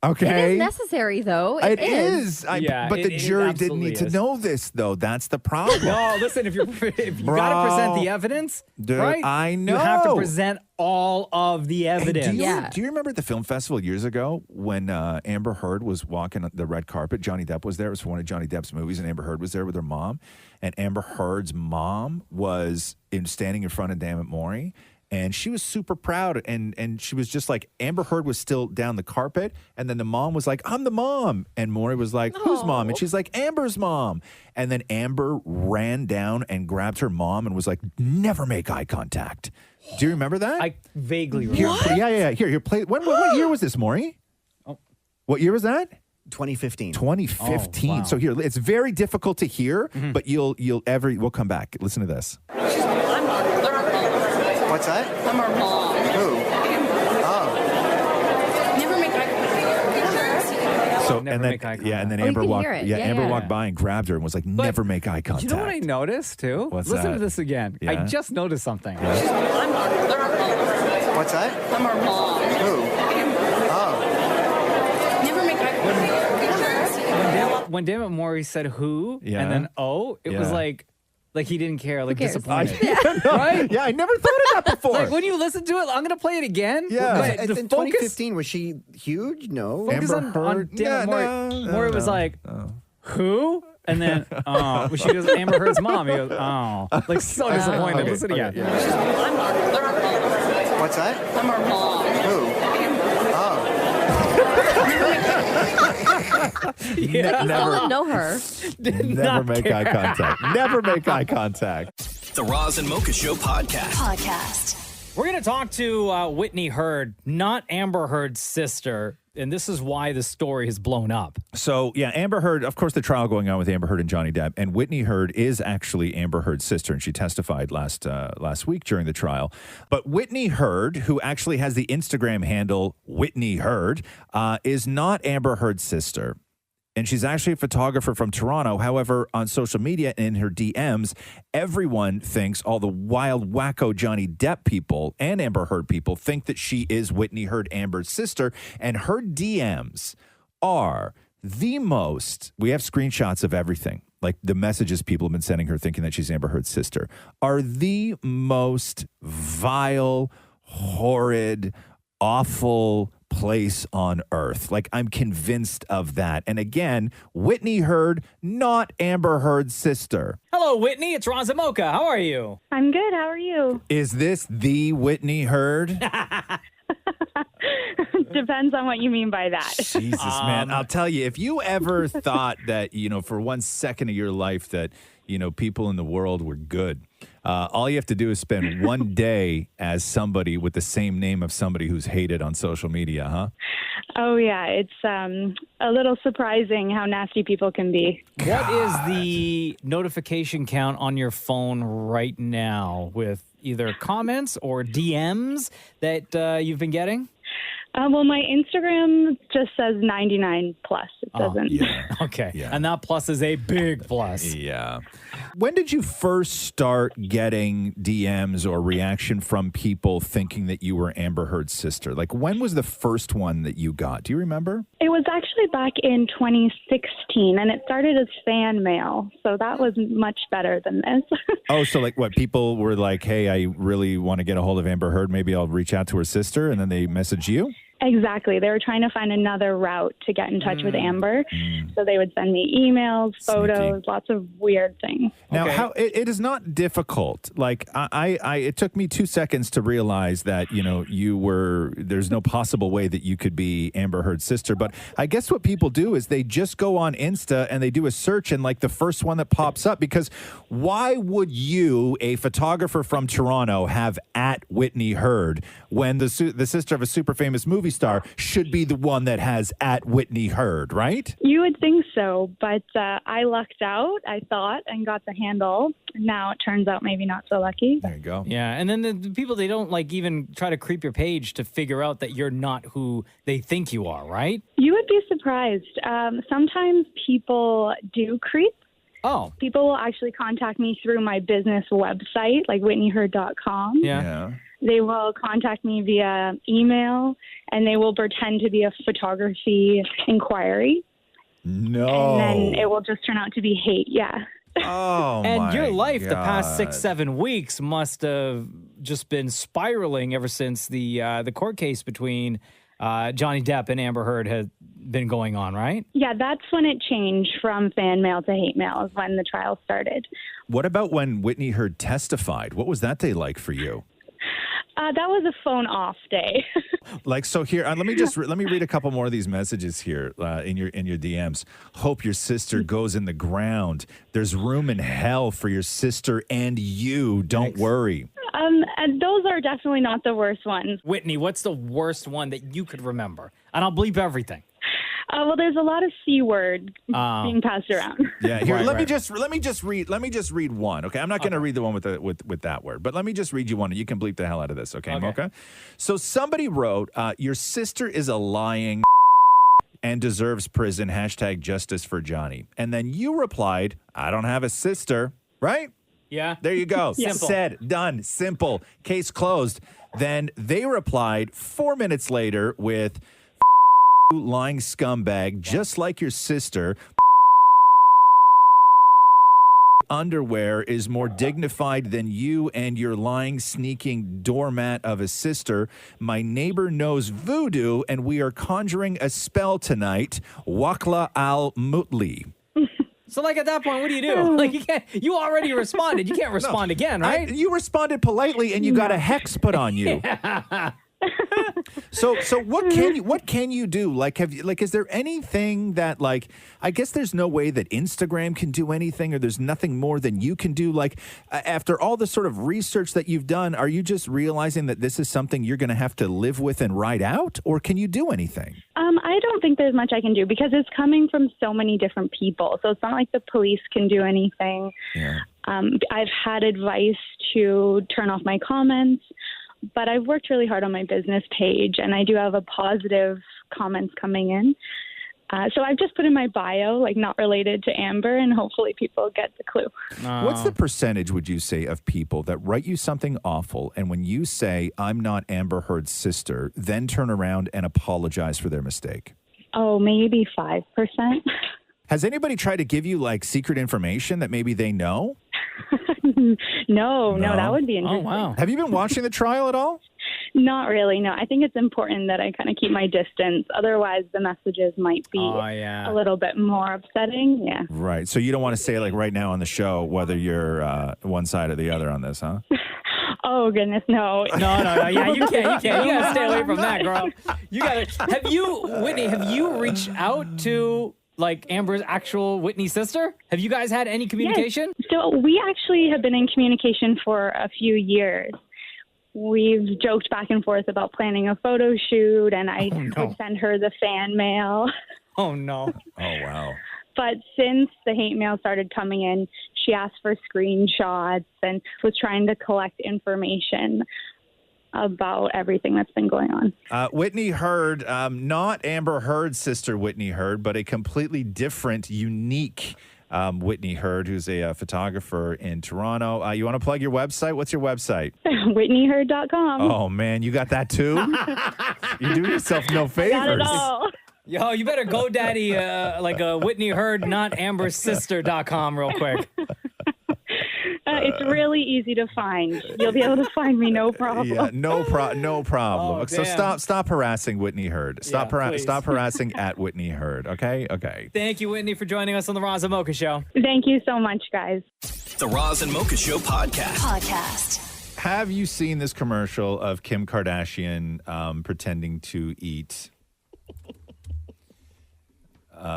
Okay. It is necessary, though. It is. Yeah, but the jury didn't need to know this, though. That's the problem. No, listen, if you got to present the evidence, dude, right? I know. You have to present all of the evidence. Do you remember at the film festival years ago when Amber Heard was walking the red carpet? Johnny Depp was there. It was for one of Johnny Depp's movies, and Amber Heard was there with her mom. And Amber Heard's mom was standing in front of Dammit Maury. And she was super proud, and she was just like, Amber Heard was still down the carpet, and then the mom was like, I'm the mom. And Maury was like, whose mom? And she's like, Amber's mom. And then Amber ran down and grabbed her mom and was like, never make eye contact. Do you remember that? I vaguely remember. Yeah. Here, play. What year was this, Maury? Oh. What year was that? 2015. 2015. Oh, wow. So here, it's very difficult to hear, but we'll come back. Listen to this. What's that? I'm her mom. Who? Oh. Never make eye contact. So Never and then make eye yeah, and then contact. Amber Oh, you can walked. hear it. Yeah, Yeah, Amber yeah. walked by and grabbed her and was like, "Never make eye contact." You know what I noticed too? What's Listen that? to this again. I Yeah. just noticed something. I'm her mom. What's that? I'm her mom. Who? Oh. Never make eye contact. When Dammit Maury said who Yeah. and then it was Yeah. like he didn't care, like cares? disappointed. Right? Yeah, I never thought of that before. Like when you listen to it, I'm gonna play it again. Yeah. But In the 2015, was she huge? No. focus on Dammit Yeah, Maury. no, Maury was like, who? And then when she goes, Amber Heard's mom. He goes, oh, like so disappointed. okay, Listen okay, again. yeah. I'm her mom. What's that? I'm her mom. Who? Oh. Yeah. Still know her. Never make eye contact. Never make eye contact. The Roz and Mocha Show podcast. We're going to talk to Whitney Heard, not Amber Heard's sister. And this is why the story has blown up. So, yeah, Amber Heard, of course, the trial going on with Amber Heard and Johnny Depp. And Whitney Heard is actually Amber Heard's sister, and she testified last week during the trial. But Whitney Heard, who actually has the Instagram handle Whitney Heard, is not Amber Heard's sister. And she's actually a photographer from Toronto. However, on social media and in her DMs, everyone thinks, all the wild, wacko Johnny Depp people and Amber Heard people think that she is Whitney Heard, Amber's sister. And her DMs are the most, we have screenshots of everything, like the messages people have been sending her thinking that she's Amber Heard's sister, are the most vile, horrid, awful place on earth. Like, I'm convinced of that. And again, Whitney Heard, not Amber Heard's sister. Hello, Whitney. It's Roz and Mocha. How are you? I'm good. How are you? Is this the Whitney Heard? Depends on what you mean by that. Jesus, man. I'll tell you, if you ever thought that, for 1 second of your life that, people in the world were good, all you have to do is spend one day as somebody with the same name of somebody who's hated on social media, huh? Oh, yeah. It's a little surprising how nasty people can be. What is the notification count on your phone right now with either comments or DMs that you've been getting? Well, my Instagram just says 99 plus. It doesn't. Yeah. Okay. Yeah. And that plus is a big plus. Yeah. When did you first start getting DMs or reaction from people thinking that you were Amber Heard's sister? Like, when was the first one that you got? Do you remember? It was actually back in 2016, and it started as fan mail. So that was much better than this. Oh, so like what? People were like, hey, I really want to get a hold of Amber Heard. Maybe I'll reach out to her sister. And then they message you? Exactly. They were trying to find another route to get in touch with Amber. So they would send me emails, photos, lots of weird things. Now, how it is not difficult. Like I it took me 2 seconds to realize that, there's no possible way that you could be Amber Heard's sister. But I guess what people do is they just go on Insta and they do a search and like the first one that pops up, because why would you, a photographer from Toronto, have at Whitney Heard when the sister of a super famous movie star should be the one that has at Whitney Heard, right? You would think so, but I lucked out, I thought, and got the handle. Now it turns out maybe not so lucky. There you go. Yeah, and then the people, they don't like even try to creep your page to figure out that you're not who they think you are, right? You would be surprised. Sometimes people do creep. Oh. People will actually contact me through my business website, like whitneyheard.com. Yeah. They will contact me via email, and they will pretend to be a photography inquiry. No. And then it will just turn out to be hate. Yeah. Oh, And your life the past God. 6-7 weeks must have just been spiraling ever since the court case between Johnny Depp and Amber Heard has been going on, right? Yeah, that's when it changed from fan mail to hate mail, is when the trial started. What about when Whitney Heard testified? What was that day like for you? That was a phone off day. Like, so here, let me read a couple more of these messages here in your DMs. Hope your sister goes in the ground. There's room in hell for your sister and you. Don't worry. And those are definitely not the worst ones. Whitney, what's the worst one that you could remember? And I'll bleep everything. Well, there's a lot of C word being passed around. Yeah, here. Let me just read one. Okay, I'm not going to read the one with that word, but let me just read you one, and you can bleep the hell out of this. Okay, Mocha. So somebody wrote, "Your sister is a lying and deserves prison. #justice for Johnny." And then you replied, "I don't have a sister." Right? Yeah. There you go. Simple. Said, done, simple, case closed. Then they replied 4 minutes later with, "Lying scumbag, just like your sister. Underwear is more dignified than you and your lying, sneaking doormat of a sister. My neighbor knows voodoo, and we are conjuring a spell tonight. Wakla al-Mutli." So, like, at that point, what do you do? Like, you already responded. You can't respond again, right? You responded politely, and you got a hex put on you. So what can you do? Like, is there anything that, like, I guess there's no way that Instagram can do anything, or there's nothing more than you can do. Like, after all the sort of research that you've done, are you just realizing that this is something you're going to have to live with and ride out, or can you do anything? I don't think there's much I can do because it's coming from so many different people. So it's not like the police can do anything. Yeah. I've had advice to turn off my comments, but I've worked really hard on my business page, and I do have a positive comments coming in. So I've just put in my bio, like, not related to Amber, and hopefully people get the clue. What's the percentage, would you say, of people that write you something awful, and when you say, "I'm not Amber Heard's sister," then turn around and apologize for their mistake? Oh, maybe 5%. Has anybody tried to give you, like, secret information that maybe they know? No, that would be interesting. Oh, wow. Have you been watching the trial at all? Not really, no. I think it's important that I kind of keep my distance. Otherwise, the messages might be a little bit more upsetting. Yeah. Right. So you don't want to say, like, right now on the show whether you're one side or the other on this, huh? Oh, goodness, no. No. Yeah, you can't. You got to stay away from that, girl. Whitney, have you reached out to, like, Amber's actual Whitney sister? Have you guys had any communication? Yes. So we actually have been in communication for a few years. We've joked back and forth about planning a photo shoot, and I would send her the fan mail. Oh, no. Oh, wow. But since the hate mail started coming in, she asked for screenshots and was trying to collect information about everything that's been going on. Whitney Heard, not Amber Heard's sister Whitney Heard, but a completely different, unique Whitney Heard, who's a photographer in Toronto. You want to plug your website? What's your website? WhitneyHeard.com. Oh, man, you got that too? You're doing yourself no favors. Got it all. Yo, you better GoDaddy like a Whitney Heard, not Amber's sister.com real quick. It's really easy to find. You'll be able to find me, no problem. Yeah, no problem. Oh, so stop harassing Whitney Heard. Stop harassing at Whitney Heard. Okay. Thank you, Whitney, for joining us on the Roz and Mocha Show. Thank you so much, guys. The Roz and Mocha Show podcast. Have you seen this commercial of Kim Kardashian pretending to eat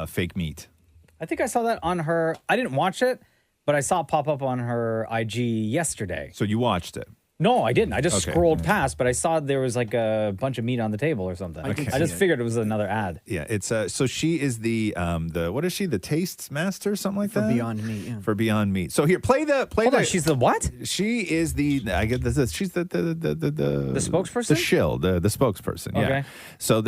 fake meat? I think I saw that on her. I didn't watch it, but I saw it pop up on her IG yesterday. So you watched it? No, I didn't. I just scrolled past, but I saw there was like a bunch of meat on the table or something. I just figured it was another ad. Yeah, it's so she is the what is she? The taste master, something like that? For Beyond Meat. Yeah. For Beyond Meat. So here, play the. Hold on, she's the what? She is the. I get this. She's the spokesperson. The shill, the spokesperson. Yeah. Okay. So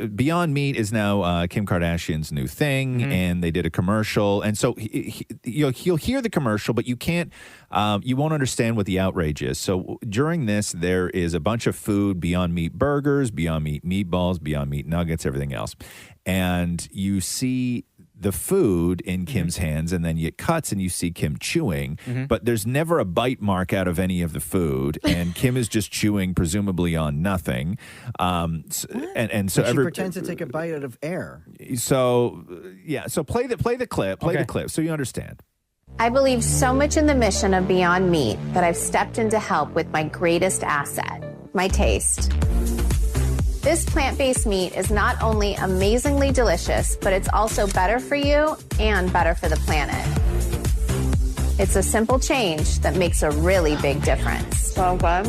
Beyond Meat is now Kim Kardashian's new thing, and they did a commercial, and so you'll hear the commercial, but you can't. You won't understand what the outrage is. So during this, there is a bunch of food: Beyond Meat burgers, Beyond Meat meatballs, Beyond Meat nuggets, everything else, and you see the food in Kim's hands, and then it cuts and you see Kim chewing, but there's never a bite mark out of any of the food, and Kim is just chewing, presumably on nothing. And so she pretends to take a bite out of air. So yeah, so play the clip, the clip, so you understand. I believe so much in the mission of Beyond Meat that I've stepped in to help with my greatest asset, my taste. This plant-based meat is not only amazingly delicious, but it's also better for you and better for the planet. It's a simple change that makes a really big difference. So good.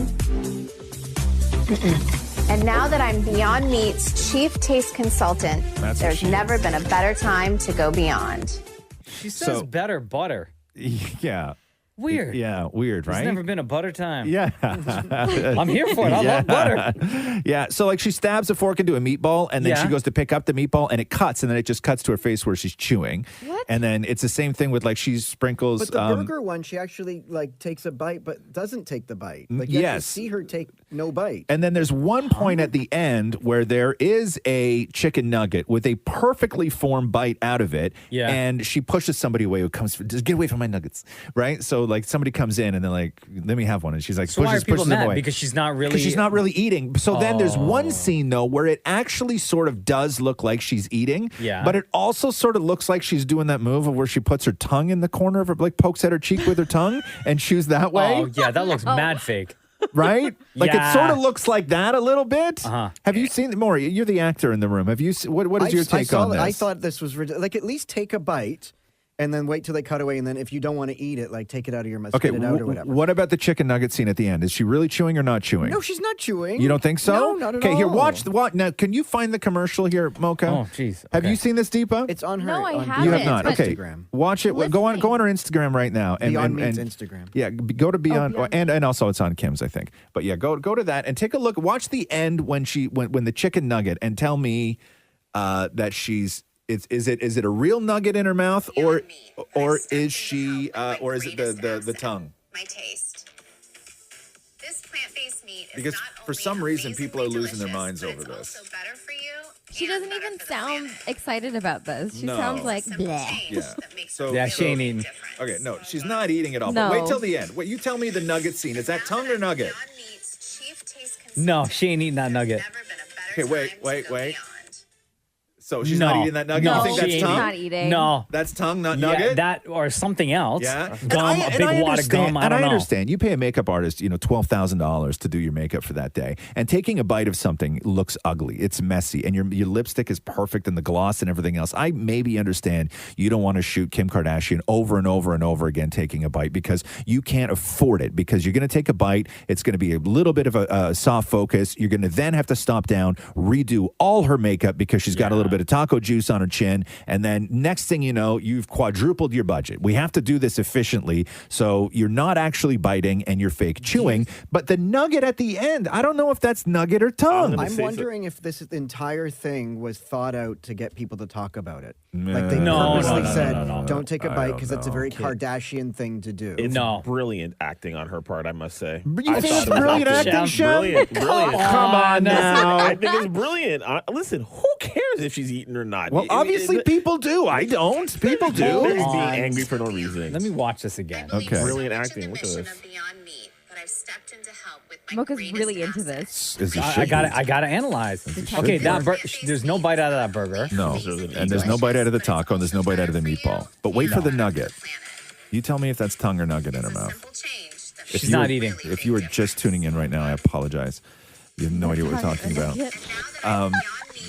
And now that I'm Beyond Meat's chief taste consultant, there's never been a better time to go beyond. She says better butter. Yeah. Weird. Yeah, weird, right? There's never been a butter time. Yeah. I'm here for it. I love butter. Yeah. So, like, she stabs a fork into a meatball, and then she goes to pick up the meatball, and it cuts, and then it just cuts to her face where she's chewing. What? And then it's the same thing with, like, she sprinkles. But the burger one, she actually like takes a bite, but doesn't take the bite. Like you have to see her take no bite. And then there's one point at the end where there is a chicken nugget with a perfectly formed bite out of it. Yeah. And she pushes somebody away who comes, just get away from my nuggets. Right? So, like, somebody comes in and they're like, let me have one. And she's like, So why are pushes people them mad? away. Because she's not really. Because she's not really eating. So then there's one Oh. scene, though, where it actually sort of does look like she's eating. Yeah. But it also sort of looks like she's doing that move of where she puts her tongue in the corner of her, like pokes at her cheek with her tongue and chews that way. Oh, yeah, that looks mad fake. Right? Like Yeah. it sort of looks like that a little bit. Uh-huh. Have you seen, Maury, you're the actor in the room. Have you, what is your take on this? I thought this was ridiculous. Like, at least take a bite and then wait till they cut away. And then if you don't want to eat it, like, take it out of your mouth, Okay, spit it out or whatever. what about the chicken nugget scene at the end? Is she really chewing or not chewing? No, she's not chewing. You don't think so? No, not at all. Okay, here, watch the watch. Now, can you find the commercial here, Mocha? Oh, jeez. Have you seen this, Deepa? It's on her. No, I on haven't. You have not. but- Okay, watch it. Go on her Instagram right now. Beyond Meat's Instagram. Yeah, go to Beyond, and also it's on Kim's, I think. But yeah, go to that and take a look. Watch the end when the chicken nugget, and tell me that she's. Is it a real nugget in her mouth, or is she or is it the tongue? My taste. This plant-based meat is Because not for some reason people are losing their minds over this. better for you. She doesn't even sound excited about this. She No. sounds like bleh. Yeah. So Yeah, she ain't eating. Okay, no, she's not eating it all. No. But wait till the end. Wait, you tell me the nugget scene. Is that tongue or nugget? No, she ain't eating that nugget. Okay, wait. So she's No. not eating that nugget? No, You think she that's ain't tongue? Not eating. No. That's tongue, not Yeah, nugget? that or something else. Yeah. Gum, a big wad of gum. I don't know. understand. You pay a makeup artist, $12,000 to do your makeup for that day. And taking a bite of something looks ugly. It's messy. And your lipstick is perfect and the gloss and everything else. I maybe understand you don't want to shoot Kim Kardashian over and over and over again taking a bite because you can't afford it. Because you're going to take a bite. It's going to be a little bit of a soft focus. You're going to then have to stop down, redo all her makeup because she's got a little bit of taco juice on her chin. And then next thing you know, you've quadrupled your budget. We have to do this efficiently. So you're not actually biting and you're fake chewing. But the nugget at the end, I don't know if that's nugget or tongue. I'm wondering if this entire thing was thought out to get people to talk about it. No. Like they No, purposely no, said, no. don't take a I bite don't because that's a know. very Kardashian thing to do. It's brilliant acting on her part, I must say. You think it's brilliant acting, Shem? Brilliant. Come on now. I think it's brilliant. Listen, who cares if she's eating or not? Well, obviously people do. I don't. People do. She's being angry for no reason. Let me watch this again. Okay. Brilliant acting. Look at this. Mocha's really into this. As you I should got be. to I got to analyze. Okay, there's no bite out of that burger. No. And there's no bite out of the taco and there's no bite out of the meatball. But wait for the nugget. You tell me if that's tongue or nugget in her mouth. She's not eating. If you were just tuning in right now, I apologize. You have no idea what we're talking about.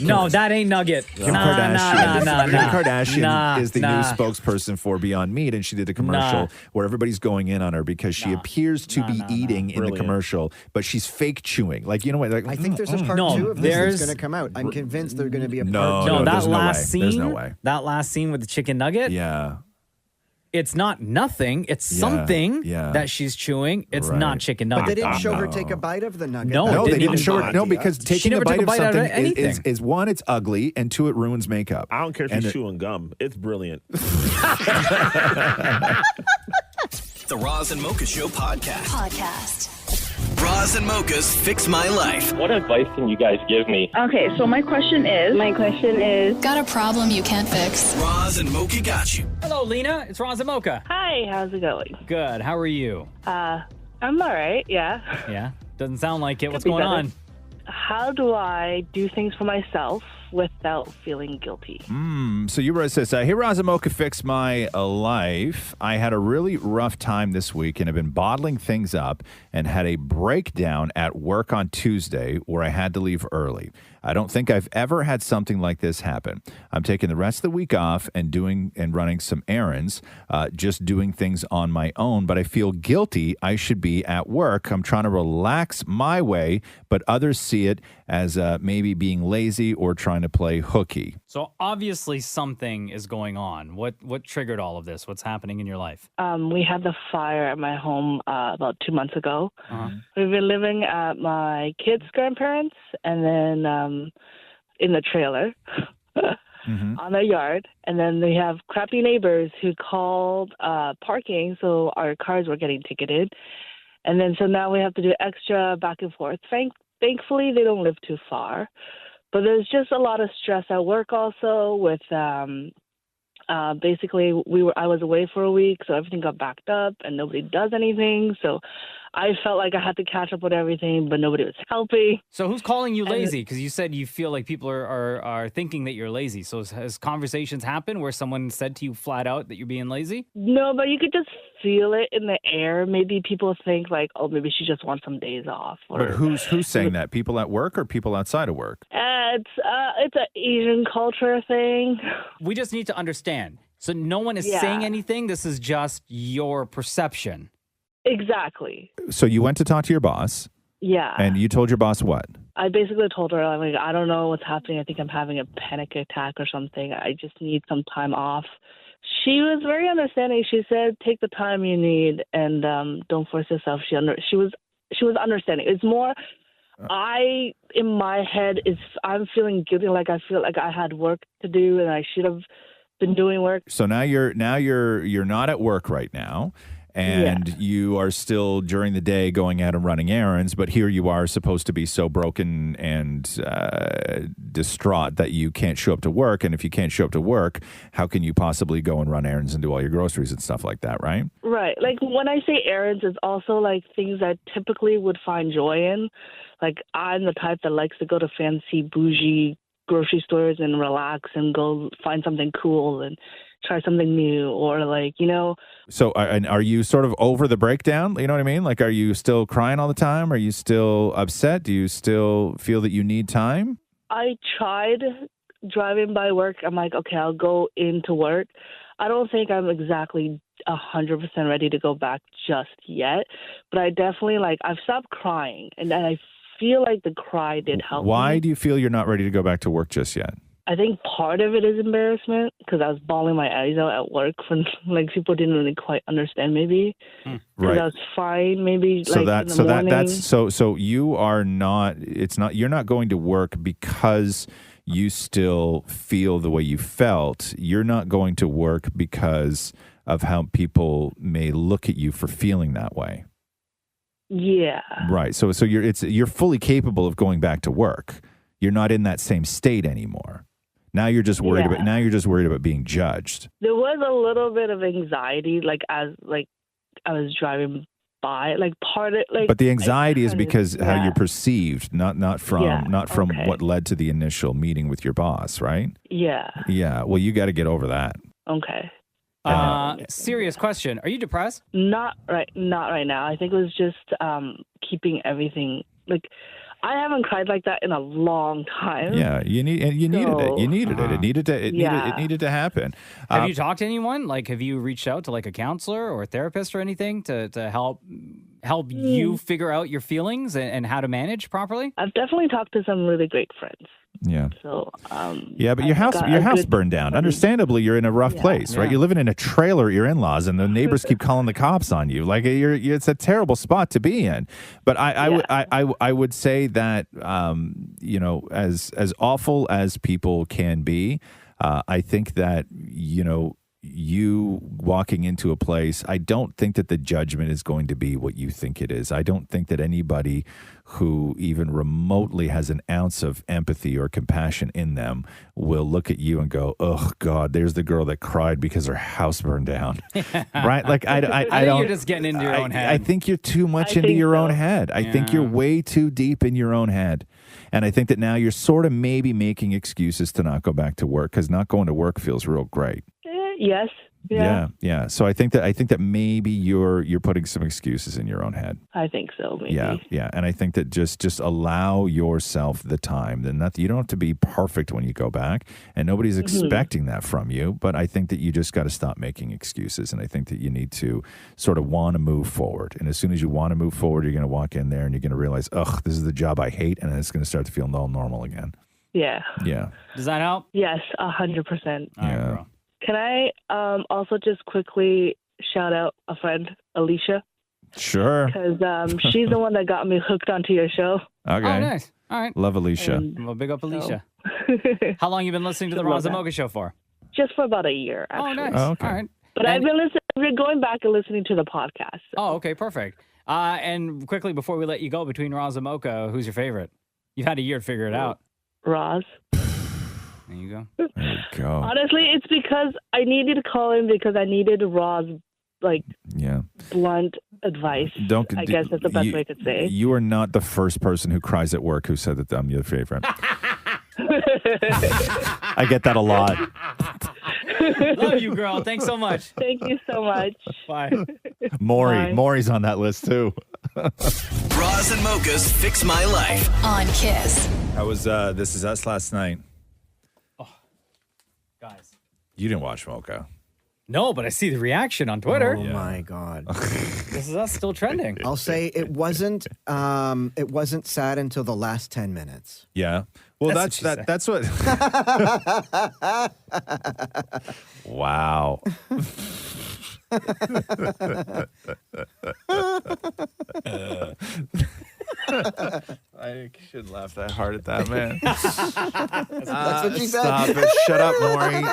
No, that ain't nugget. Kim Nah, Kardashian, nah. Kim Kardashian Nah, is the nah. new spokesperson for Beyond Meat, and she did a commercial Nah. where everybody's going in on her because she appears to be eating in the Brilliant. commercial, but she's fake chewing. Like, you know what? Like, I think there's a part No, two of this there's- that's going to come out. I'm convinced there's going to be a part No, two. No, that there's no last way. scene. There's no way. That last scene with the chicken nugget. Yeah. It's not nothing. It's Yeah, something yeah. that she's chewing. It's Right. not chicken But nugget. they didn't show her take a bite of the nugget. No, No, it they didn't even show it. No, idea. because She taking never a bite took a of bite out of something anything. is one, it's ugly, and two, it ruins makeup. I don't care if And she's it- chewing gum. It's brilliant. The Roz and Mocha Show podcast. Roz and Mocha's Fix My Life. What advice can you guys give me? Okay, so my question is, Got a problem you can't fix? Roz and Mocha got you. Hello, Lena. It's Roz and Mocha. hi, how's it going? Good. How are you? I'm all right, yeah. Yeah. Doesn't sound like it. What's be going better. on? How do I do things for myself without feeling guilty. So you wrote this, hey, Roz and Mocha, fix my life. I had a really rough time this week and have been bottling things up and had a breakdown at work on Tuesday where I had to leave early. I don't think I've ever had something like this happen. I'm taking the rest of the week off and running some errands, just doing things on my own, but I feel guilty. I should be at work. I'm trying to relax my way, but others see it as maybe being lazy or trying to play hooky. So obviously something is going on. What triggered all of this? What's happening in your life? We had the fire at my home about 2 months ago. We've been living at my kids' grandparents and then in the trailer on their yard. And then they have crappy neighbors who called parking, so our cars were getting ticketed. And then so now we have to do extra back and forth. Thankfully, they don't live too far. But there's just a lot of stress at work also with basically I was away for a week, so everything got backed up and nobody does anything. So I felt like I had to catch up with everything, but nobody was helping. So who's calling you lazy? Because you said you feel like people are thinking that you're lazy. So has conversations happened where someone said to you flat out that you're being lazy? No, but you could just feel it in the air. Maybe people think like, oh, maybe she just wants some days off. But who's saying that? People at work or people outside of work? It's an Asian culture thing. We just need to understand. So no one is saying anything. This is just your perception. Exactly. So you went to talk to your boss. Yeah. And you told your boss what? I basically told her, I'm like, I don't know what's happening. I think I'm having a panic attack or something. I just need some time off. She was very understanding. She said, take the time you need and don't force yourself. She was understanding. It's more, in my head, I'm feeling guilty. Like I feel like I had work to do and I should have been doing work. So now you're not at work right now. And you are still during the day going out and running errands, but here you are supposed to be so broken and distraught that you can't show up to work. And if you can't show up to work, how can you possibly go and run errands and do all your groceries and stuff like that, right? Right. Like when I say errands, it's also like things I typically would find joy in. Like I'm the type that likes to go to fancy, bougie grocery stores and relax and go find something cool and try something new or like, So are you sort of over the breakdown? You know what I mean? Like, are you still crying all the time? Are you still upset? Do you still feel that you need time? I tried driving by work. I'm like, okay, I'll go into work. I don't think I'm exactly 100% ready to go back just yet, but I definitely I've stopped crying and I feel like the cry did help. Why me. do you feel you're not ready to go back to work just yet? I think part of it is embarrassment because I was bawling my eyes out at work when people didn't really quite understand maybe. Right. I was fine maybe So morning. that's you are not, you're not going to work because you still feel the way you felt. You're not going to work because of how people may look at you for feeling that way. Yeah. Right. So you're fully capable of going back to work. You're not in that same state anymore. Now you're just worried about being judged. There was a little bit of anxiety as I was driving by, part of But the anxiety is because how you're perceived, not from what led to the initial meeting with your boss, right? Yeah. Yeah. Well, you got to get over that. Okay. Serious question. Are you depressed? Not right now. I think it was just keeping everything I haven't cried like that in a long time. Yeah, you needed it. You needed it. It needed to happen. Have you talked to anyone? Have you reached out to a counselor or a therapist or anything to help you figure out your feelings and how to manage properly? I've definitely talked to some really great friends. Yeah. So, but your house burned down. Understandably, you're in a rough place, right? You're living in a trailer at your in-laws, and the neighbors keep calling the cops on you. It's a terrible spot to be in. But I would say that as awful as people can be, I think that you walking into a place, I don't think that the judgment is going to be what you think it is. I don't think that anybody who even remotely has an ounce of empathy or compassion in them will look at you and go, oh God, there's the girl that cried because her house burned down. Right? I don't, you're just getting into your own head. I think you're too much into your own head. I think you're way too deep in your own head. And I think that now you're sort of maybe making excuses to not go back to work because not going to work feels real great. Yes. Yeah. So I think that maybe you're putting some excuses in your own head. I think so. Maybe. Yeah. And I think that just allow yourself the time. Then you don't have to be perfect when you go back, and nobody's expecting that from you. But I think that you just got to stop making excuses, and I think that you need to sort of want to move forward. And as soon as you want to move forward, you're going to walk in there and you're going to realize, this is the job I hate, and then it's going to start to feel normal again. Yeah. Yeah. Does that help? Yes, 100%. Yeah. Can I also just quickly shout out a friend, Alicia? Sure. Because she's the one that got me hooked onto your show. Okay. Oh, nice. All right. Love Alicia. Well, big up Alicia. How long you been listening to the Roz and Mocha Show for? Just for about a year, actually. Oh, nice. Okay. All right. But I've been going back and listening to the podcast. Oh, okay, perfect. And quickly, before we let you go, between Roz and Mocha, who's your favorite? You've had a year to figure it out. Roz. There you go. There you go. Honestly, it's because I needed to call him because I needed Roz, blunt advice. I guess that's the best way I could say. You are not the first person who cries at work who said that I'm your favorite. I get that a lot. Love you, girl. Thanks so much. Thank you so much. Bye. Maury's on that list too. Roz and Mocha's Fix My Life. On Kiss. I was This Is Us last night. Guys. You didn't watch Mocha. No, but I see the reaction on Twitter. Oh my God. This Is Us still trending. I'll say it wasn't sad until the last 10 minutes. Yeah. Well, that's what. Wow. I shouldn't laugh that hard at that, man. That's what she said. Stop it. Shut up, Maury.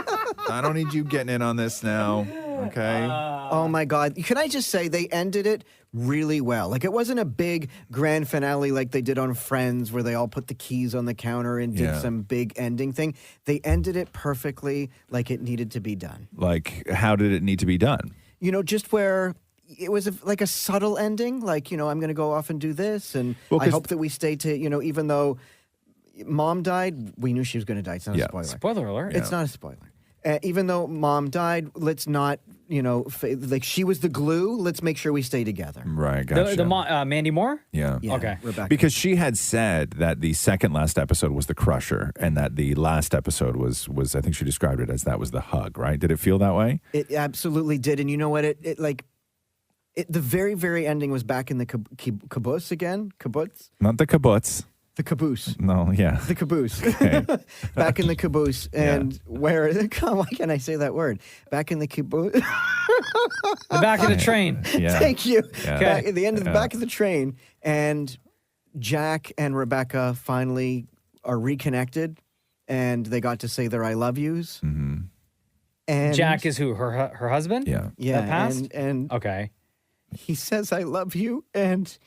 I don't need you getting in on this now. Okay. Oh my God. Can I just say they ended it really well? Like, it wasn't a big grand finale like they did on Friends where they all put the keys on the counter and did some big ending thing. They ended it perfectly like it needed to be done. Like, how did it need to be done? Just where it was like a subtle ending. Like, I'm going to go off and do this. And I hope that we stay to, even though Mom died, we knew she was going to die. It's not a spoiler. Spoiler alert. It's not a spoiler. Even though Mom died, let's not, like she was the glue. Let's make sure we stay together. Right, gotcha. Mandy Moore? Yeah. Okay. Rebecca. Because she had said that the second last episode was the crusher and that the last episode was I think she described it as that was the hug, right? Did it feel that way? It absolutely did. And you know what? The very, very ending was back in the caboose again. Kibbutz? Not the kibbutz. The caboose. No, yeah. The caboose. Okay. Back in the caboose. And why can't I say that word? Back in the caboose. The back of the train. Yeah. Thank you. Yeah. Back at the end of the back of the train. And Jack and Rebecca finally are reconnected. And they got to say their I love yous. Mm-hmm. And Jack is who? Her husband? Yeah. Yeah. That passed? And okay. He says I love you. And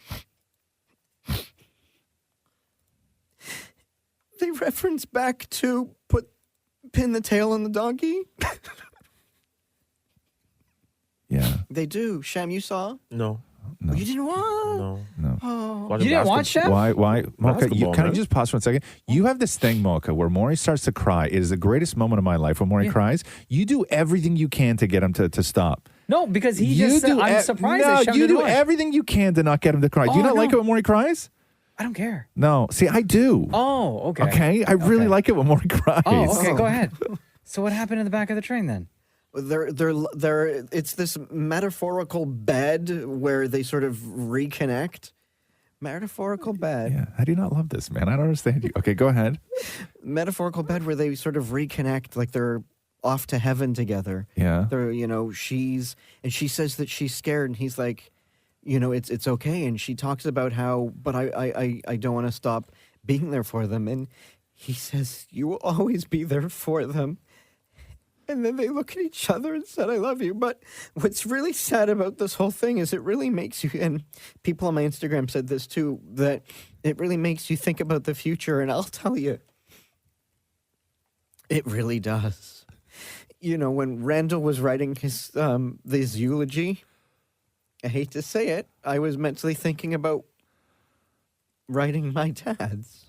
they reference back to pin the tail on the donkey. Yeah. They do. Sham, you saw? No. Oh, you didn't watch? No. Oh. You didn't watch Sham? Why? Mocha, Basketball, can I man. just pause for 1 second? You have this thing, Mocha, where Maury starts to cry. It is the greatest moment of my life when Maury cries. You do everything you can to get him to stop. No, because he just said, I'm surprised that Sham you didn't do watch. everything you can to not get him to cry. Do you not like it when Maury cries? I don't care. No. See, I do. Oh, okay. Okay? I really like it when Maury cries. Oh, okay. Go ahead. So what happened in the back of the train then? It's this metaphorical bed where they sort of reconnect. Metaphorical bed. Yeah. How do you not love this, man? I don't understand you. Okay, go ahead. Metaphorical bed where they sort of reconnect, like they're off to heaven together. Yeah. They're, she says that she's scared, and he's like, it's okay. And she talks about how, but I don't want to stop being there for them. And he says, you will always be there for them. And then they look at each other and said, I love you. But what's really sad about this whole thing is it really makes you, and people on my Instagram said this too, that it really makes you think about the future. And I'll tell you, it really does. When Randall was writing his eulogy, I hate to say it, I was mentally thinking about writing my dad's.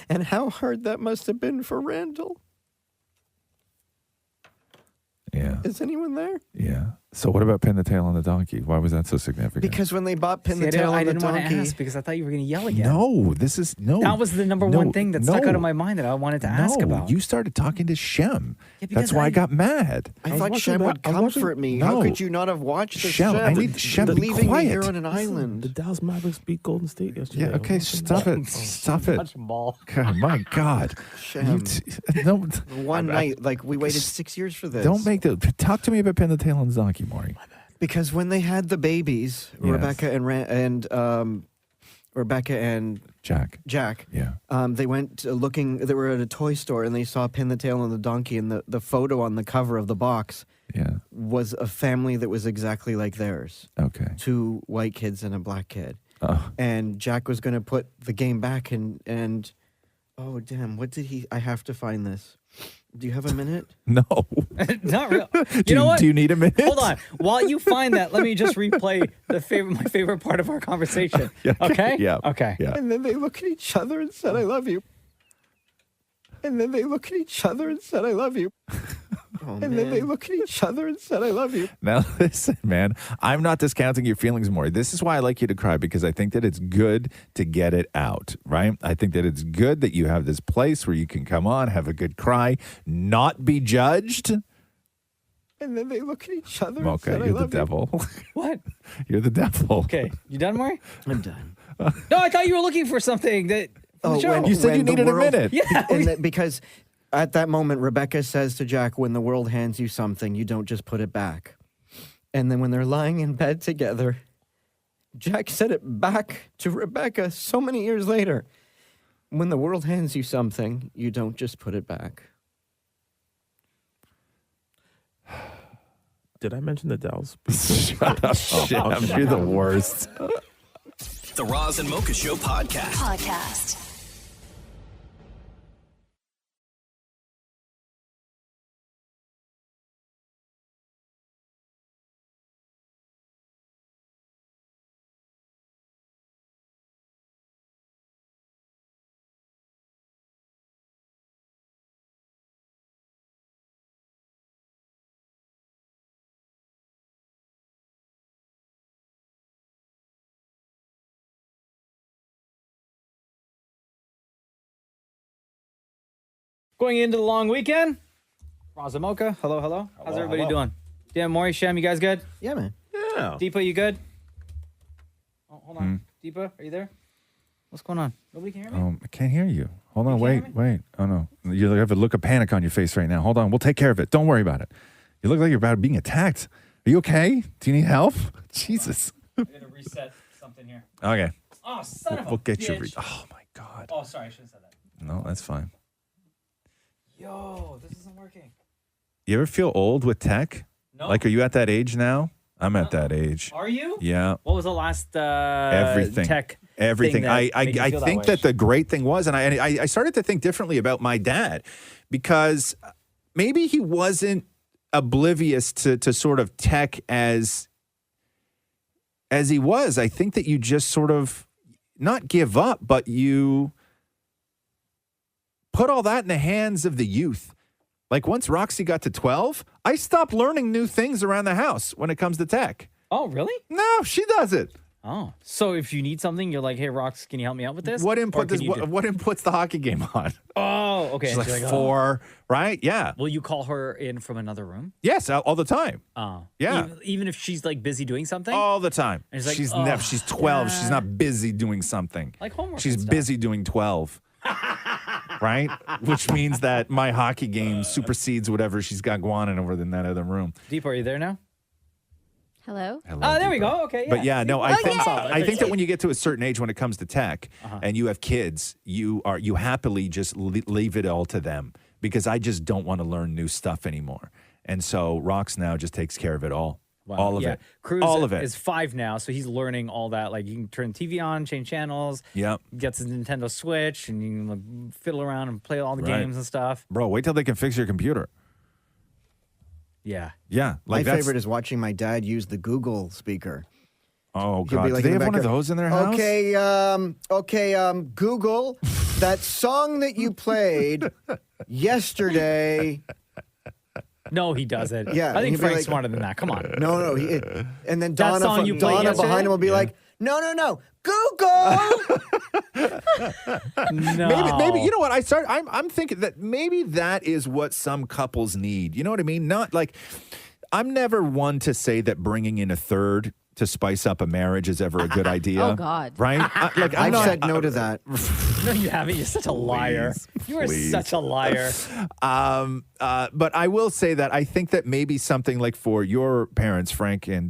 And how hard that must have been for Randall. Yeah. Is anyone there? Yeah. So what about Pin the Tail on the Donkey? Why was that so significant? Because when they bought Pin the Tail on the I didn't want Donkey. to ask because I thought you were going to yell again. No, this is no. That was the number one thing that stuck out of my mind that I wanted to ask about. You started talking to Shem. because That's why I got mad. I thought Shem would comfort me. How could you not have watched the Shem, I need Shem to be leaving me quiet. here on an island? The Dallas Mavericks beat Golden State yesterday. Yeah, okay, stop it. Stop it. Touch a ball. God, my God. Shem. No, One night, like we waited 6 years for this. don't make the. Talk to me about Pin the Tail on the Donkey, Maury. Because when they had the babies, Yes. Rebecca and Jack. Yeah. They went looking. They were at a toy store and they saw Pin the Tail on the Donkey, and the photo on the cover of the box was a family that was exactly like theirs. Okay. 2 white kids and a black kid. Oh. And Jack was going to put the game back and oh damn, what did he? I have to find this. Do you have a minute? No. Not real. You know what? Do you need a minute? Hold on. While you find that, let me just replay my favorite part of our conversation. Okay? Yeah. Okay. Yeah. And then they look at each other and said, "I love you." And then they look at each other and said, "I love you." Then they look at each other and said, "I love you." Now, listen, man, I'm not discounting your feelings, Maury. This is why I like you to cry, because I think that it's good to get it out, right? I think that it's good that you have this place where you can come on, have a good cry, not be judged. And then they look at each other and Okay, said, "I you're the love you." devil. What? You're the devil. Okay. You done, Maury? I'm done. No, I thought you were looking for something that. Oh, Sure. You said you the needed a world- minute. Yeah. Because at that moment, Rebecca says to Jack, when the world hands you something, you don't just put it back. And then when they're lying in bed together, Jack said it back to Rebecca so many years later. When the world hands you something, you don't just put it back. Did I mention the Dallas? Shut up, Shem. You're the worst. The Roz and Mocha Show podcast. Going into the long weekend. Roz and Mocha. Hello, hello. How's everybody doing? Dan, Maury, Shem, you guys good? Yeah, man. Yeah. Deepa, you good? Oh, hold on. Deepa, are you there? What's going on? Nobody can hear me? I can't hear you. Hold on, wait. Oh, no. You have a look of panic on your face right now. Hold on. We'll take care of it. Don't worry about it. You look like you're about being attacked. Are you okay? Do you need help? Jesus. I gotta reset something here. Okay. Oh, son of a We'll get you. bitch. Oh, my God. Oh, sorry, I should have said that. No, that's fine. Yo, this isn't working. You ever feel old with tech? No. Like, are you at that age now? I'm at that age. Are you? Yeah. What was the last Everything. tech? Everything. thing that made you I feel think way? that the great thing was, and I started to think differently about my dad, because maybe he wasn't oblivious to sort of tech as he was. I think that you just sort of not give up, but you put all that in the hands of the youth. Like once Roxy got to 12, I stopped learning new things around the house when it comes to tech. Oh, really? No, she does it. Oh, so if you need something, you're like, "Hey, Rox, can you help me out with this?" What Or input can does you do- what inputs the hockey game on? Oh, okay. She's And like you're 4, right? Yeah. Will you call her in from another room? Yes, all the time. Oh, Yeah. Even if she's like busy doing something. All the time. And it's like, she's oh, she's 12. She's yeah. not busy doing something. Like homework She's and stuff. busy doing 12. Right? Which means that my hockey game supersedes whatever she's got going on over in that other room. Deep, are you there now? Hello? Oh, there we go. Okay. Yeah. But yeah, no, I think that when you get to a certain age when it comes to tech and you have kids, you happily just leave it all to them, because I just don't want to learn new stuff anymore. And so Rox now just takes care of it all. Wow. All of Yeah. it. Cruz all of it. is 5 now, so he's learning all that. Like you can turn TV on, change channels. Yep. Gets his Nintendo Switch, and you can like, fiddle around and play all the Right. games and stuff. Bro, wait till they can fix your computer. Yeah. Yeah. My that's- favorite is watching my dad use the Google speaker. Oh, He'll God. be like Do in they the have one of background, those in their house? Okay, Google. that song that you played yesterday. No, he doesn't. Yeah, I think he'd be Frank's like- smarter than that. Come on. No. And then That song you played Donna yesterday? behind him will be like, no. Google. No. Maybe you know what I'm thinking that maybe that is what some couples need. You know what I mean? Not like I'm never one to say that bringing in a third to spice up a marriage is ever a good idea. Oh, God. Right? I've said no to that. No, you haven't. You're such a liar. You are please. such a liar. But I will say that I think that maybe something like for your parents, Frank and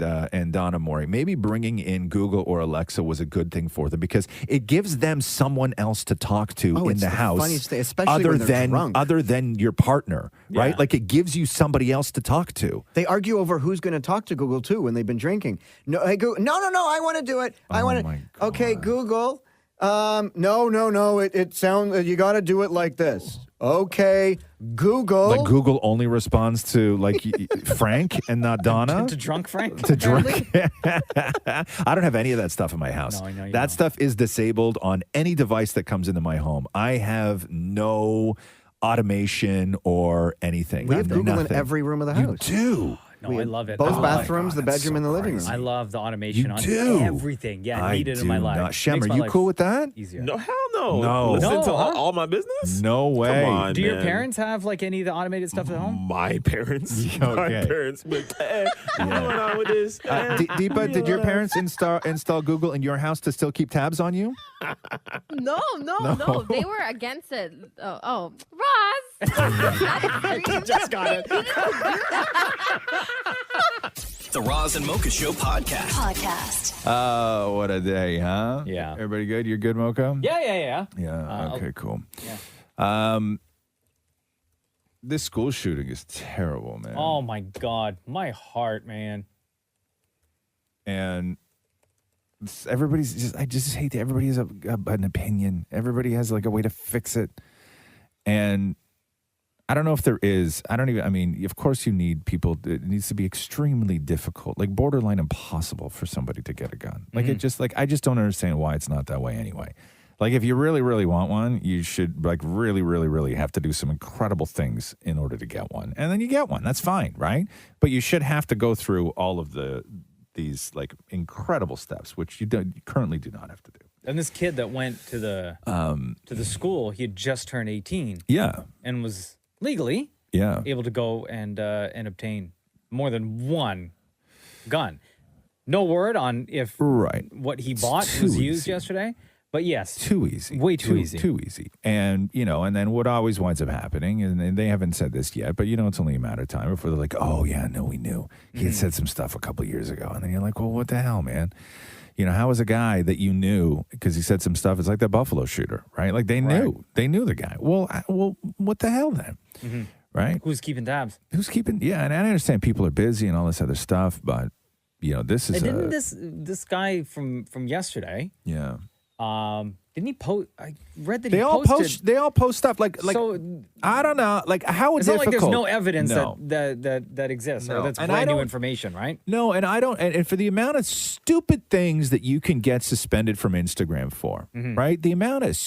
Donna Maury, maybe bringing in Google or Alexa was a good thing for them because it gives them someone else to talk to in it's the the house, funniest thing, especially when they're drunk. other than your partner, right? Yeah. Like it gives you somebody else to talk to. They argue over who's going to talk to Google too when they've been drinking. No, hey, Google, no, I want to do it. I want to. Okay, Google. No. It sounds. You got to do it like this. Okay, Google. Like Google only responds to like Frank and not Donna. To drunk Frank. To drunk. I don't have any of that stuff in my house. No, I know you that don't. stuff is disabled on any device that comes into my home. I have no automation or anything. We have Google in Nothing. every room of the house. You do. No, I love it. Both Oh, bathrooms, God, the that's bedroom, and the living room. I love the automation You on do. everything. Yeah, I I need it in do my life. not. Shem, Makes are my you life cool with that? Easier. No, hell no. No. Listen No, to huh? all my business? No way. Come on, Do your man. parents have like any of the automated stuff at home? My parents. Yeah, okay. My parents. But, what's going on with this? Deepa, did your parents install Google in your house to still keep tabs on you? No. They were against it. Oh, Roz. Just got it. The Roz and Mocha Show podcast. Oh, what a day, huh? Yeah. Everybody good? You're good, Mocha? Yeah. Yeah. Okay, cool. Yeah. This school shooting is terrible, man. Oh my God, my heart, man. And everybody's just, I just hate that everybody has an opinion. Everybody has like a way to fix it. And I don't know if there is. I mean, of course you need people. It needs to be extremely difficult, like borderline impossible for somebody to get a gun. Like it just like, I just don't understand why it's not that way anyway. Like if you really, really want one, you should like really, really, really have to do some incredible things in order to get one. And then you get one. That's fine, right? But you should have to go through all of these like incredible steps, which you currently do not have to do. And this kid that went to the school, he had just turned 18. Yeah. And was legally able to go and obtain more than one gun. No word on if what he bought was used yesterday. But yes. Too easy. Way too easy. Too easy. And, and then what always winds up happening, and they haven't said this yet, but, it's only a matter of time before they're like, oh, yeah, no, we knew. He had said some stuff a couple of years ago. And then you're like, well, what the hell, man? How is a guy that you knew because he said some stuff? It's like the Buffalo shooter, right? Like they knew. They knew the guy. Well, what the hell then? Mm-hmm. Right? Who's keeping tabs? Yeah, and I understand people are busy and all this other stuff, but, this is and didn't this guy from yesterday... Yeah. Didn't he post? I read that they he all posted. They all post stuff like so, I don't know, like how it's difficult. not like there's no evidence No. that exists or that's And brand I new don't- information, right? No, and I don't. And for the amount of stupid things that you can get suspended from Instagram for, right? The amount of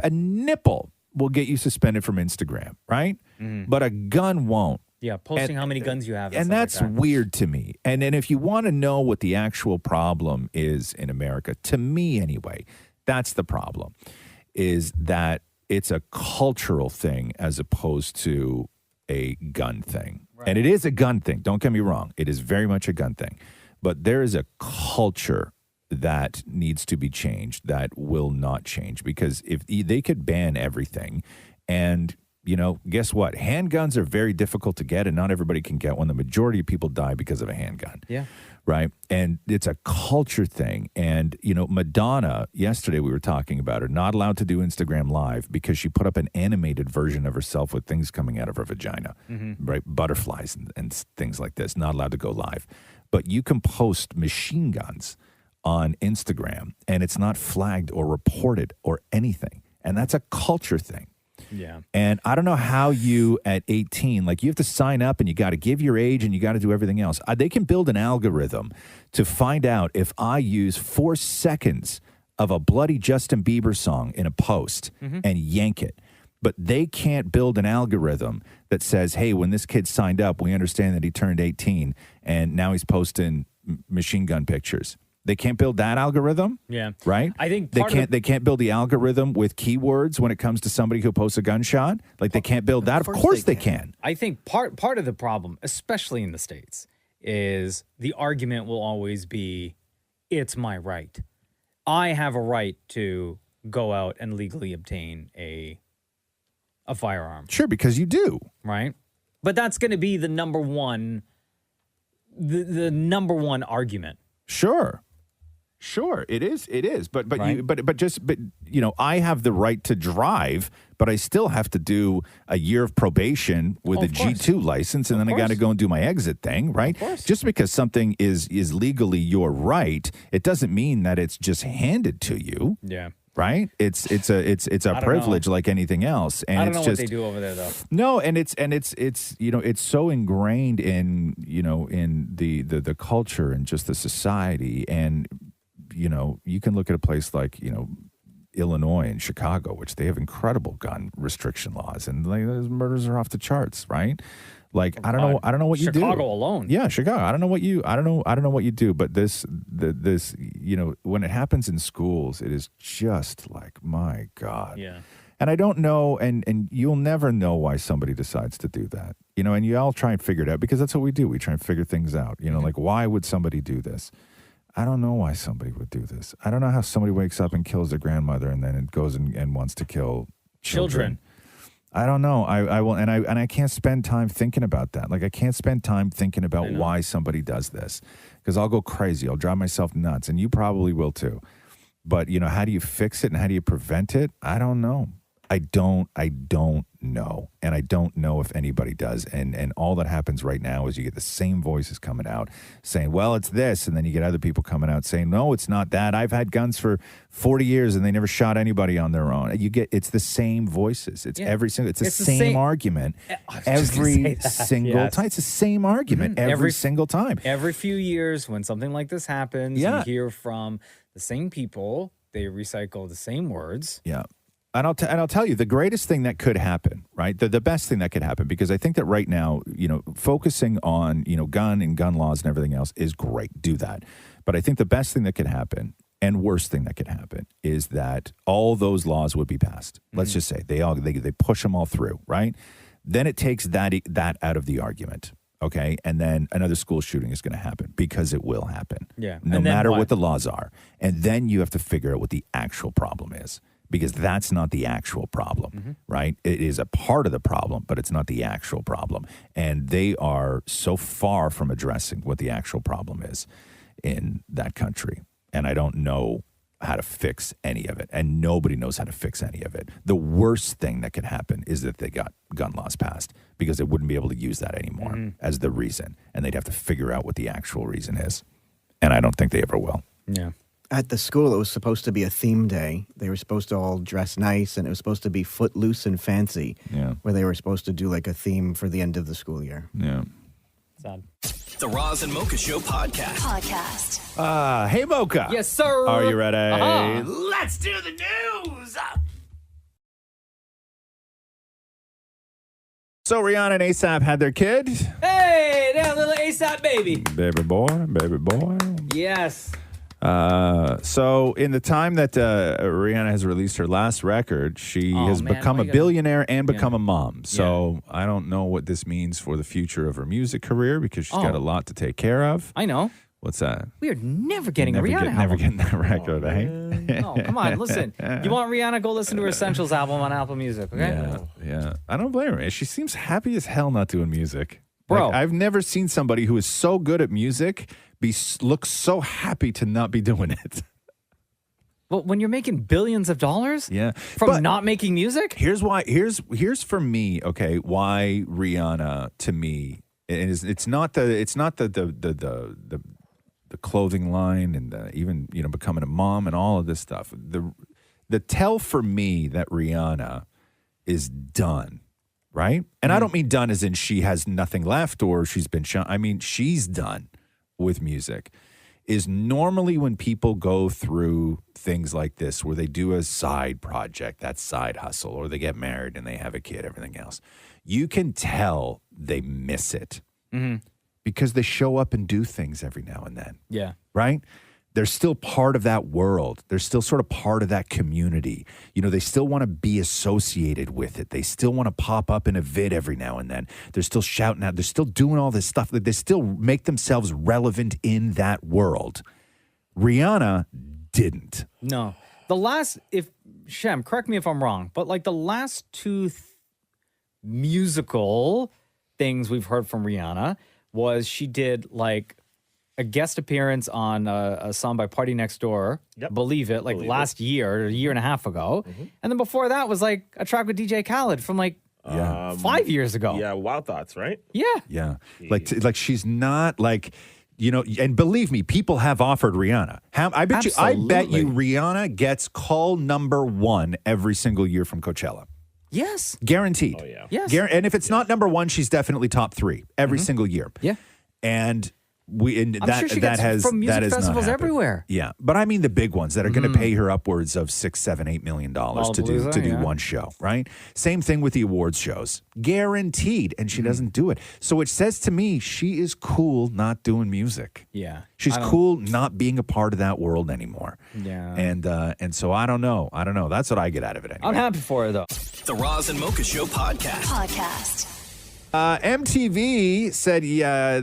a nipple will get you suspended from Instagram, right? But a gun won't. Yeah, posting how many guns you have, And stuff that's like that. weird to me. And then if you want to know what the actual problem is in America, to me anyway, that's the problem, is that it's a cultural thing as opposed to a gun thing. And it is a gun thing. Don't get me wrong. It is very much a gun thing. But there is a culture that needs to be changed that will not change, because if they could ban everything and guess what? Handguns are very difficult to get, and not everybody can get one. The majority of people die because of a handgun. Yeah. Right. And it's a culture thing. And, Madonna, yesterday we were talking about her, not allowed to do Instagram Live because she put up an animated version of herself with things coming out of her vagina, right? Butterflies and things like this, not allowed to go live. But you can post machine guns on Instagram and it's not flagged or reported or anything. And that's a culture thing. Yeah. And I don't know how you, at 18, like you have to sign up and you got to give your age and you got to do everything else. They can build an algorithm to find out if I use 4 seconds of a bloody Justin Bieber song in a post and yank it. But they can't build an algorithm that says, hey, when this kid signed up, we understand that he turned 18 and now he's posting machine gun pictures. They can't build that algorithm. Yeah. Right? I think they can't build the algorithm with keywords when it comes to somebody who posts a gunshot. Like they can't build that. Of course they can. I think part of the problem, especially in the States, is the argument will always be, it's my right. I have a right to go out and legally obtain a firearm. Sure, because you do. Right? But that's going to be the number one argument. Sure, it is. But I have the right to drive, but I still have to do a year of probation with a G2 license, and then I got to go and do my exit thing, right? Just because something is legally your right, it doesn't mean that it's just handed to you. Yeah. Right? It's a privilege like anything else. And I don't know it's what just, they do over there though. No, and it's it's so ingrained in the culture and just the society. And you can look at a place like Illinois and Chicago, which they have incredible gun restriction laws, and those murders are off the charts, right? Like I don't know what you do. Chicago alone. Yeah, Chicago. I don't know what you do, but this when it happens in schools, it is just like, my God. Yeah. And I don't know, and you'll never know why somebody decides to do that. And you all try and figure it out because that's what we do. We try and figure things out. Like why would somebody do this? I don't know why somebody would do this. I don't know how somebody wakes up and kills their grandmother and then it goes and wants to kill children. I don't know. I will, and I can't spend time thinking about that. Like I can't spend time thinking about why somebody does this because I'll go crazy. I'll drive myself nuts, and you probably will too. But how do you fix it and how do you prevent it? I don't know. I don't know, and I don't know if anybody does. And all that happens right now is you get the same voices coming out saying, "Well, it's this," and then you get other people coming out saying, "No, it's not that. I've had guns for 40 years and they never shot anybody on their own." It's the same voices. It's the same argument every single time. It's the same argument every single time. Every few years, when something like this happens, you hear from the same people. They recycle the same words. Yeah. And I'll tell you, the greatest thing that could happen, right? The best thing that could happen, because I think that right now, focusing on, gun and gun laws and everything else is great. Do that. But I think the best thing that could happen and worst thing that could happen is that all those laws would be passed. Let's just say they push them all through, right? Then it takes that out of the argument. Okay. And then another school shooting is going to happen because it will happen. Yeah. No matter what the laws are. And then you have to figure out what the actual problem is. Because that's not the actual problem, right? It is a part of the problem, but it's not the actual problem. And they are so far from addressing what the actual problem is in that country. And I don't know how to fix any of it. And nobody knows how to fix any of it. The worst thing that could happen is that they got gun laws passed because they wouldn't be able to use that anymore as the reason. And they'd have to figure out what the actual reason is. And I don't think they ever will. Yeah. At the school, it was supposed to be a theme day. They were supposed to all dress nice, and it was supposed to be footloose and fancy. Yeah. Where they were supposed to do like a theme for the end of the school year. Yeah. Sad. The Roz and Mocha Show podcast. Hey, Mocha. Yes, sir. Are you ready? Let's do the news. So Rihanna and ASAP had their kid. Hey, that little ASAP baby. Baby boy. Yes. So in the time that Rihanna has released her last record, she has become a billionaire and become a mom. So I don't know what this means for the future of her music career because she's got a lot to take care of. I know. What's that? We are never getting a Rihanna album. Never getting that record, eh? No, come on, listen. You want Rihanna? Go listen to her Essentials album on Apple Music, okay? Yeah. I don't blame her. She seems happy as hell not doing music. Bro. Like, I've never seen somebody who is so good at music look so happy to not be doing it. Well, when you're making billions of dollars from not making music? Here's why. Here's for me, okay, why Rihanna to me it's not the clothing line and even becoming a mom and all of this stuff. The tell for me that Rihanna is done, right? And I don't mean done as in she has nothing left or she's been shown. I mean she's done with music. is normally when people go through things like this, where they do a side project, that side hustle, or they get married and they have a kid, everything else, you can tell they miss it because they show up and do things every now and then. Yeah. Right? They're still part of that world. They're still sort of part of that community. You know, they still want to be associated with it. They still want to pop up in a vid every now and then. They're still shouting out. They're still doing all this stuff. They still make themselves relevant in that world. Rihanna didn't. No. Shem, correct me if I'm wrong, but like the last two musical things we've heard from Rihanna was she did like a guest appearance on a song by Party Next Door, Believe It, like last year, a year and a half ago. And then before that was like a track with DJ Khaled from like 5 years ago. Yeah, Wild Thoughts, right? Yeah. Yeah. Like she's not like, you know, and believe me, people have offered Rihanna. I bet you Rihanna gets call number one every single year from Coachella. Yes. Guaranteed. Oh, yeah. Yes. And if it's not number one, she's definitely top three every single year. Yeah. And I'm sure she gets from music festivals everywhere. Yeah, but I mean the big ones that are going to pay her upwards of $6, $7, $8 million to do one show, right? Same thing with the awards shows, guaranteed, and she doesn't do it. So it says to me she is cool not doing music. Yeah, she's cool not being a part of that world anymore. Yeah, and so I don't know. That's what I get out of it anyway. I'm happy for her though. The Roz and Mocha Show podcast. MTV said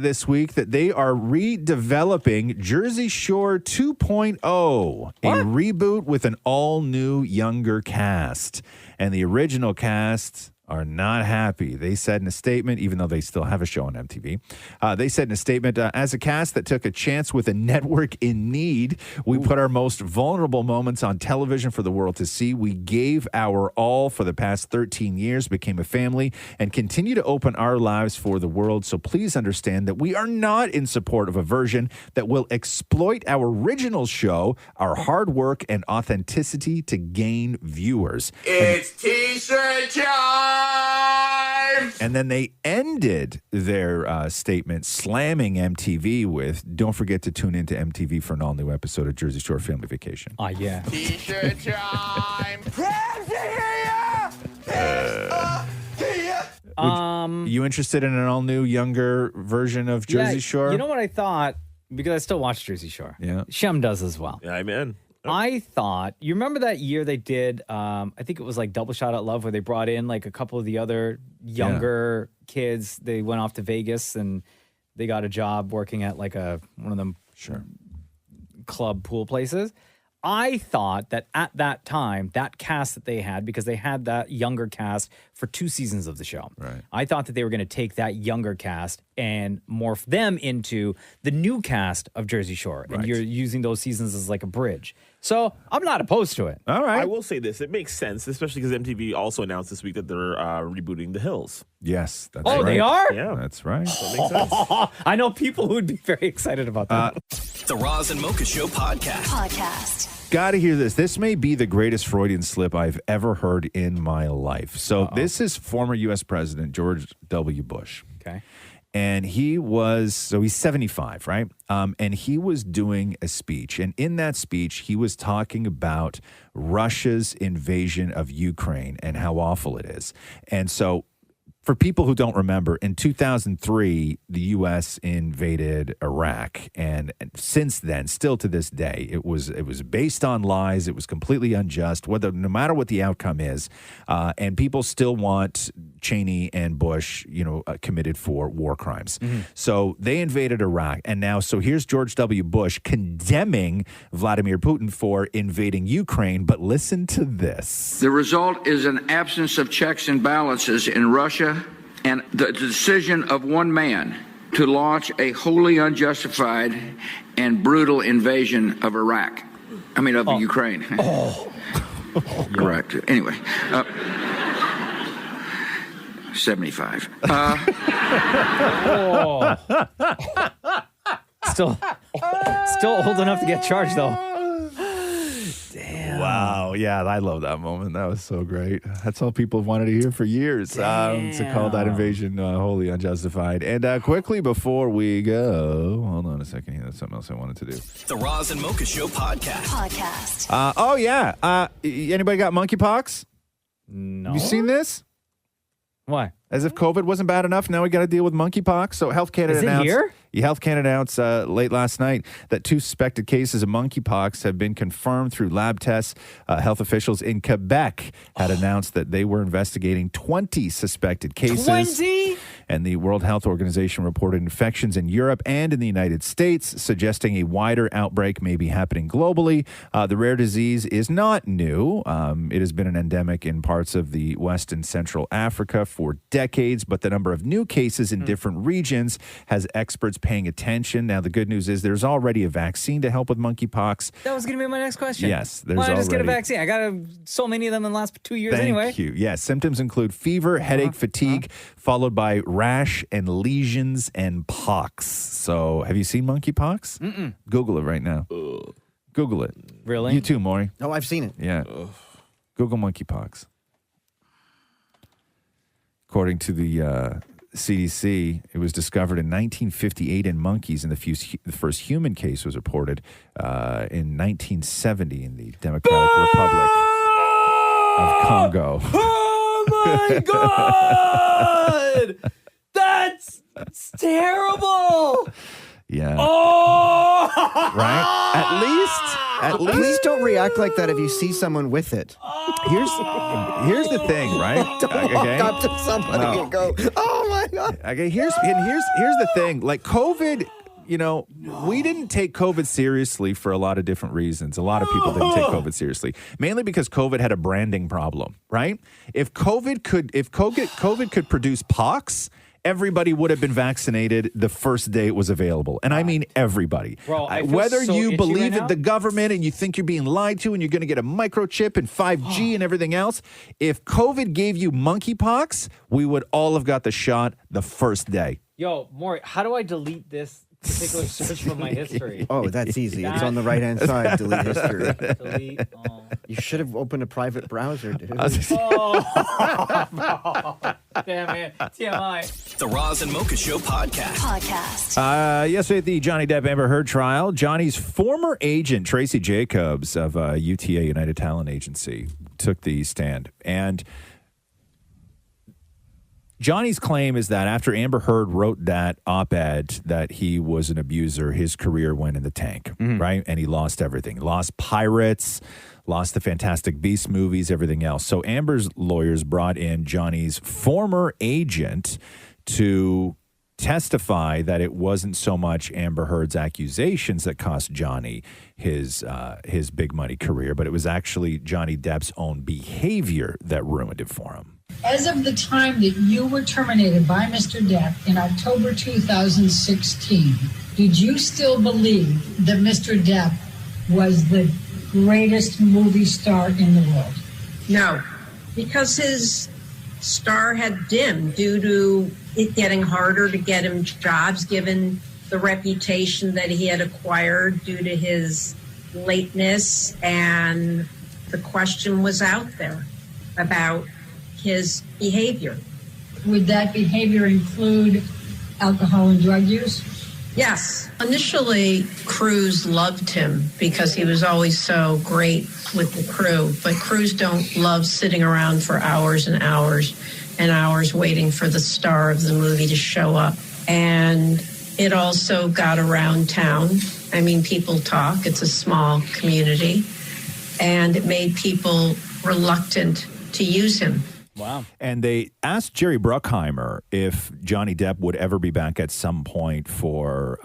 this week that they are redeveloping Jersey Shore 2.0, a reboot with an all-new younger cast. And the original cast are not happy. They said in a statement, even though they still have a show on MTV, they said in a statement, as a cast that took a chance with a network in need, we put our most vulnerable moments on television for the world to see. We gave our all for the past 13 years, became a family, and continue to open our lives for the world. So please understand that we are not in support of a version that will exploit our original show, our hard work, and authenticity to gain viewers. It's T-shirt time! And then they ended their statement slamming MTV with, don't forget to tune into MTV for an all-new episode of Jersey Shore Family Vacation. Oh, yeah. T-shirt time! You interested in an all-new, younger version of Jersey Shore? You know what I thought? Because I still watch Jersey Shore. Yeah. Shem does as well. Yeah, I'm in. I thought, you remember that year they did, I think it was like Double Shot at Love, where they brought in like a couple of the other younger kids. They went off to Vegas and they got a job working at like one of them club pool places. I thought that at that time, that cast that they had, because they had that younger cast for 2 seasons of the show. Right. I thought that they were going to take that younger cast and morph them into the new cast of Jersey Shore. And you're using those seasons as like a bridge. So I'm not opposed to it. All right. I will say this. It makes sense, especially because MTV also announced this week that they're rebooting The Hills. Yes. That's right. Oh, they are? Yeah. That's right. So it makes sense. I know people who would be very excited about that. The Roz and Mocha Show podcast. Got to hear this. This may be the greatest Freudian slip I've ever heard in my life. So this is former U.S. President George W. Bush. Okay. And he's 75, right? And he was doing a speech. And in that speech, he was talking about Russia's invasion of Ukraine and how awful it is. And so for people who don't remember, in 2003, the U.S. invaded Iraq, and since then, still to this day, it was based on lies. It was completely unjust. No matter what the outcome is, and people still want Cheney and Bush, committed for war crimes. Mm-hmm. So they invaded Iraq, and now here's George W. Bush condemning Vladimir Putin for invading Ukraine. But listen to this. The result is an absence of checks and balances in Russia, and the decision of one man to launch a wholly unjustified and brutal invasion of Ukraine. Correct. Anyway, 75. Still old enough to get charged, though. Wow. yeah, I love that moment. That was so great. That's all people have wanted to hear for years. To call that invasion wholly unjustified. And quickly before we go, hold on a second here. That's something else I wanted to do. The Roz and Mocha Show podcast. Anybody got monkeypox? No. You seen this? Why? As if COVID wasn't bad enough, now we got to deal with monkeypox. So Health Canada Is it announced, here? Health Canada announced late last night that 2 suspected cases of monkeypox have been confirmed through lab tests. Health officials in Quebec had announced that they were investigating 20 suspected cases. 20? And the World Health Organization reported infections in Europe and in the United States, suggesting a wider outbreak may be happening globally. The rare disease is not new. It has been an endemic in parts of the West and Central Africa for decades, but the number of new cases in different regions has experts paying attention. Now, the good news is there's already a vaccine to help with monkeypox. That was going to be my next question. Yes, there's Why not just get a already- vaccine? I got so many of them in the last 2 years anyway. Thank you. Yes, symptoms include fever, headache, fatigue, followed by rash and lesions and pox. So, have you seen monkeypox? Mm-mm. Google it right now. Google it. Really? You too, Maury. Oh, I've seen it. Yeah. Google monkeypox. According to the CDC, it was discovered in 1958 in monkeys, and the first human case was reported in 1970 in the Democratic Republic of Congo. Oh my God! That's terrible! Yeah. Oh! Right? At least. Please don't react like that if you see someone with it. Here's the thing, right? Don't walk up to somebody and go, oh my God. Okay, here's the thing. Like COVID, we didn't take COVID seriously for a lot of different reasons. A lot of people didn't take COVID seriously, mainly because COVID had a branding problem, right? If COVID could produce pox, everybody would have been vaccinated the first day it was available. And I mean everybody. Bro, I feel whether so you itchy believe right in the government and you think you're being lied to and you're going to get a microchip and 5G and everything else, if COVID gave you monkeypox, we would all have got the shot the first day. Yo, Maury, how do I delete this particular search from my history? Oh, that's easy. It's on the right-hand side. Delete history. You should have opened a private browser, dude. Damn it. TMI. The Roz and Mocha Show podcast. Yesterday at the Johnny Depp Amber Heard trial, Johnny's former agent, Tracy Jacobs of UTA, United Talent Agency, took the stand. And Johnny's claim is that after Amber Heard wrote that op-ed that he was an abuser, his career went in the tank, right? And he lost everything. Lost Pirates, lost the Fantastic Beasts movies, everything else. So Amber's lawyers brought in Johnny's former agent to testify that it wasn't so much Amber Heard's accusations that cost Johnny his big money career, but it was actually Johnny Depp's own behavior that ruined it for him. As of the time that you were terminated by Mr. Depp in October 2016, did you still believe that Mr. Depp was the greatest movie star in the world? No, because his star had dimmed due to it getting harder to get him jobs, given the reputation that he had acquired due to his lateness, and the question was out there about his behavior. Would that behavior include alcohol and drug use? Yes. Initially, crews loved him because he was always so great with the crew, but crews don't love sitting around for hours and hours and hours waiting for the star of the movie to show up. And it also got around town. I mean, people talk. It's a small community. And it made people reluctant to use him. Wow. And they asked Jerry Bruckheimer if Johnny Depp would ever be back at some point for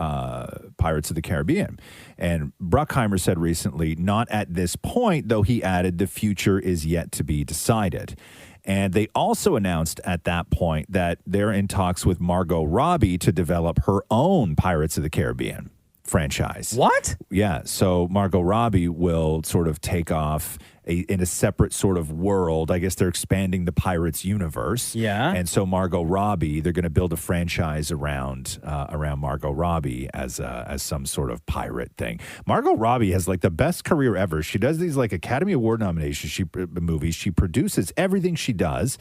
Pirates of the Caribbean. And Bruckheimer said recently, not at this point, though he added the future is yet to be decided. And they also announced at that point that they're in talks with Margot Robbie to develop her own Pirates of the Caribbean franchise. What? Yeah. So Margot Robbie will sort of take off in a separate sort of world. I guess they're expanding the Pirates universe. Yeah. And so Margot Robbie, they're going to build a franchise around Margot Robbie as some sort of pirate thing. Margot Robbie has like the best career ever. She does these like Academy Award nominations, movies. She produces everything she does,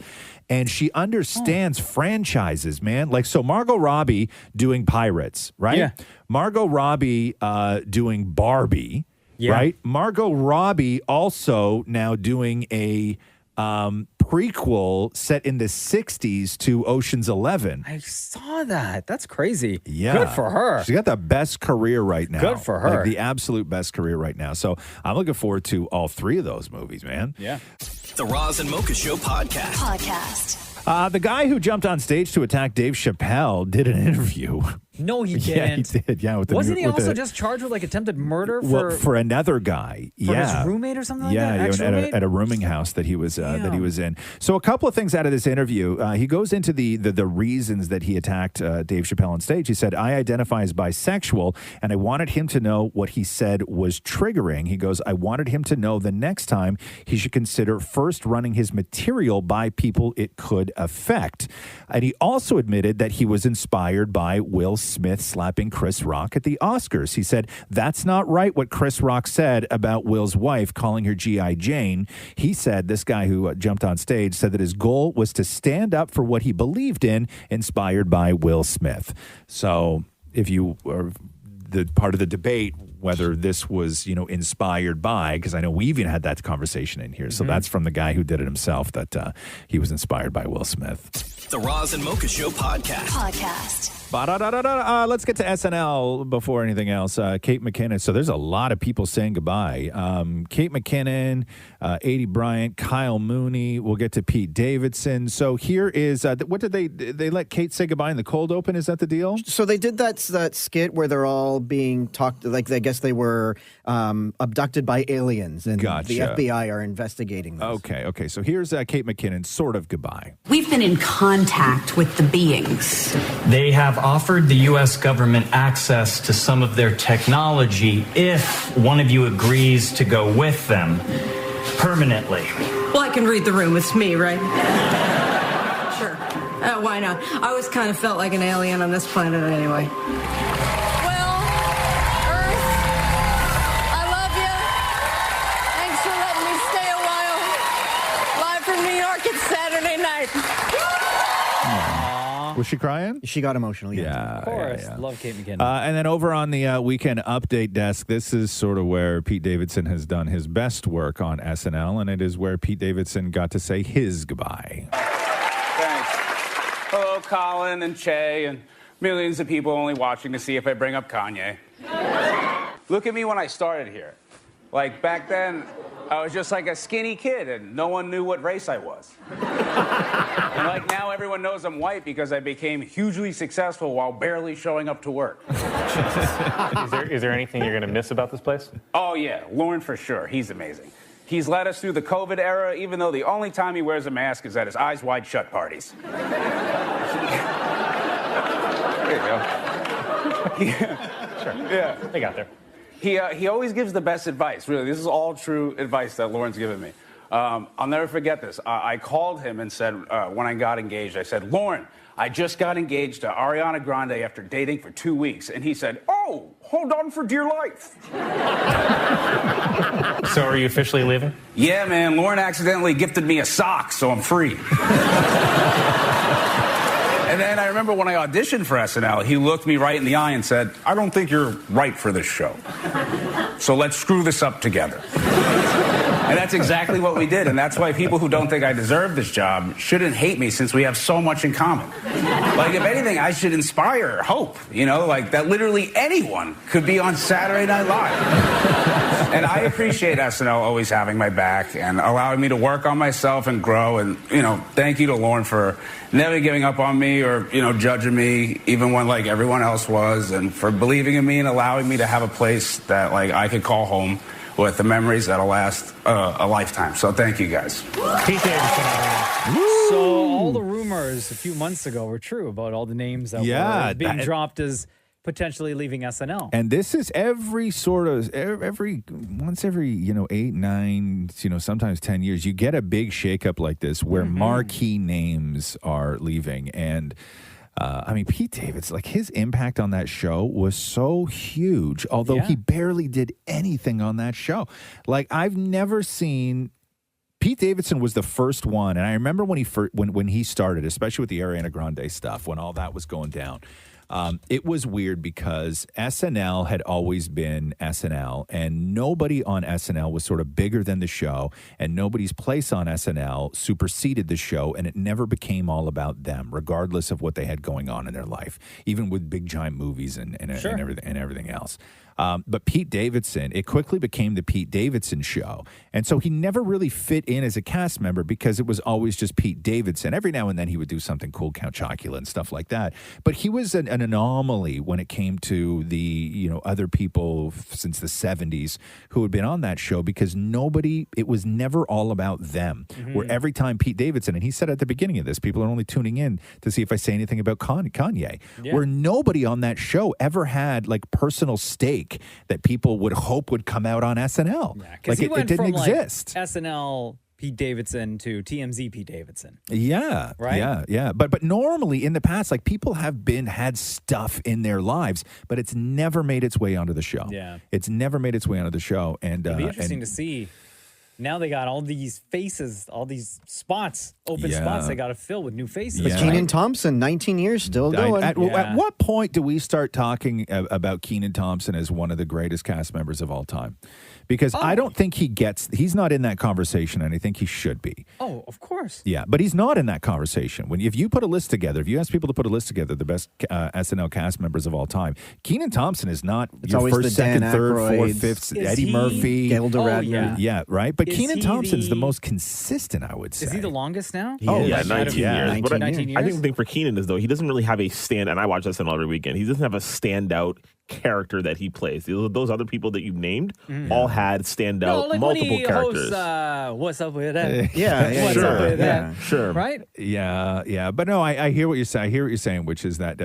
and she understands franchises, man. Like, so Margot Robbie doing Pirates, right? Yeah. Margot Robbie doing Barbie. Yeah. Right? Margot Robbie also now doing a prequel set in the 60s to Ocean's 11. I saw that. That's crazy. Yeah. Good for her. She's got the best career right now. Good for her. Like the absolute best career right now. So I'm looking forward to all three of those movies, man. Yeah. The Roz and Mocha Show podcast. The guy who jumped on stage to attack Dave Chappelle did an interview. No, he didn't. Yeah, he did. Yeah, Wasn't he also just charged with like attempted murder for another guy? for Yeah, his roommate or something like yeah, that? you know, Ex-roommate? at a rooming house that he was in. So a couple of things out of this interview. He goes into the reasons that he attacked Dave Chappelle on stage. He said, "I identify as bisexual, and I wanted him to know what he said was triggering." He goes, "I wanted him to know the next time he should consider first running his material by people it could affect." And he also admitted that he was inspired by Will Smith slapping Chris Rock at the Oscars. He said, "That's not right what Chris Rock said about Will's wife, calling her G.I. Jane." He said, this guy who jumped on stage said that his goal was to stand up for what he believed in, inspired by Will Smith. So if you are the part of the debate, whether this was, inspired by, because I know we even had that conversation in here. So that's from the guy who did it himself, that he was inspired by Will Smith. The Roz and Mocha Show podcast. Let's get to SNL before anything else. Kate McKinnon. So there's a lot of people saying goodbye. Kate McKinnon, Adie Bryant, Kyle Mooney. We'll get to Pete Davidson. So here is, what did they let Kate say goodbye in the cold open? Is that the deal? So they did that skit where they're all being talked, like I guess they were abducted by aliens, and Gotcha. the FBI are investigating this. Okay. So here's Kate McKinnon, sort of goodbye. We've been in contact with the beings. They have offered the U.S. government access to some of their technology if one of you agrees to go with them permanently. Well, I can read the room. It's me, right? Sure. Why not? I always kind of felt like an alien on this planet anyway. Well, Earth, I love you. Thanks for letting me stay a while. Live from New York, it's Saturday night. Was she crying? She got emotional. Yeah. Of course. Love Kate McKinnon. And then over on the weekend update desk, this is sort of where Pete Davidson has done his best work on SNL, and it is where Pete Davidson got to say his goodbye. Thanks. Hello, Colin and Che and millions of people only watching to see if I bring up Kanye. Look at me when I started here. Like, back then, I was just like a skinny kid, and no one knew what race I was. And like now, everyone knows I'm white because I became hugely successful while barely showing up to work. Is there anything you're going to miss about this place? Oh, yeah, Lauren for sure. He's amazing. He's led us through the COVID era, even though the only time he wears a mask is at his eyes wide shut parties. There you go. Sure. Yeah. I got there. He always gives the best advice, really. This is all true advice that Lauren's given me. I'll never forget this. I called him and said, when I got engaged, I said, "Lauren, I just got engaged to Ariana Grande after dating for 2 weeks." And he said, "Oh, hold on for dear life." So are you officially leaving? Yeah, man. Lauren accidentally gifted me a sock, so I'm free. And then I remember when I auditioned for SNL, he looked me right in the eye and said, "I don't think you're right for this show. So let's screw this up together." And that's exactly what we did. And that's why people who don't think I deserve this job shouldn't hate me, since we have so much in common. Like, if anything, I should inspire hope, like that literally anyone could be on Saturday Night Live. And I appreciate SNL always having my back and allowing me to work on myself and grow. And, thank you to Lauren for never giving up on me or, judging me, even when, everyone else was, and for believing in me and allowing me to have a place that, I could call home with the memories that'll last a lifetime. So thank you, guys. Pete Davidson. So all the rumors a few months ago were true about all the names that were being dropped as potentially leaving SNL. And this is every once every 8, 9, sometimes 10 years, you get a big shakeup like this where marquee names are leaving. And Pete Davidson, like his impact on that show was so huge, although he barely did anything on that show. Like I've never seen. Pete Davidson was the first one, and I remember when he started, especially with the Ariana Grande stuff, when all that was going down. It was weird because SNL had always been SNL, and nobody on SNL was sort of bigger than the show, and nobody's place on SNL superseded the show, and it never became all about them, regardless of what they had going on in their life, even with big giant movies and everything else. But Pete Davidson, it quickly became the Pete Davidson show. And so he never really fit in as a cast member because it was always just Pete Davidson. Every now and then he would do something cool, Count Chocula and stuff like that. But he was an anomaly when it came to the, other people since the 70s who had been on that show because it was never all about them. Where every time Pete Davidson, and he said at the beginning of this, people are only tuning in to see if I say anything about Kanye, where nobody on that show ever had like personal stake that people would hope would come out on SNL. Like it didn't exist. SNL Pete Davidson to TMZ Pete Davidson. Yeah. Right? Yeah. But normally in the past, like people have had stuff in their lives, but it's never made its way onto the show. Yeah. It's never made its way onto the show. And it'd be interesting to see. Now they got all these faces, all these spots, open spots they got to fill with new faces. But Kenan Thompson, 19 years, still going. At what point do we start talking about Kenan Thompson as one of the greatest cast members of all time? Because I don't think he's not in that conversation, and I think he should be. Oh, of course. Yeah, but he's not in that conversation. If you put a list together, if you ask people to put a list together, the best SNL cast members of all time, Kenan Thompson is not your first, second, third, fourth, fifth, Eddie Murphy. Gilda Radner. Yeah, right? But Kenan Thompson's the most consistent, I would say. Is he the longest now? 19 years. 19 years. I think the thing for Kenan is, though, he doesn't really have a and I watch SNL every weekend, he doesn't have a standout character that he plays. Those other people that you've named all had standout multiple characters. Hosts, what's up with that? What's up with that? Sure. Right? Yeah. But no, I hear what you're saying. I hear what you're saying, which is that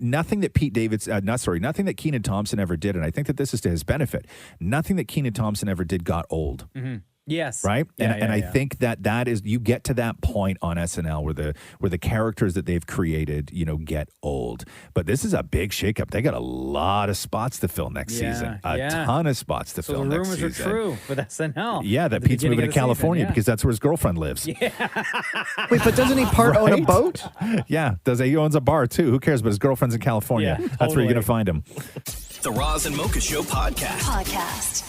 nothing that Kenan Thompson ever did, and I think that this is to his benefit. Nothing that Kenan Thompson ever did got old. Yes. Right? And I think that is, you get to that point on SNL where the characters that they've created, get old. But this is a big shakeup. They got a lot of spots to fill next season. A ton of spots to fill next season. So the rumors are true with SNL. Yeah, that Pete's moving to California because that's where his girlfriend lives. Wait, but doesn't he own a boat? Yeah, he owns a bar too. Who cares? But his girlfriend's in California. Yeah, that's where you're going to find him. The Roz and Mocha Show podcast.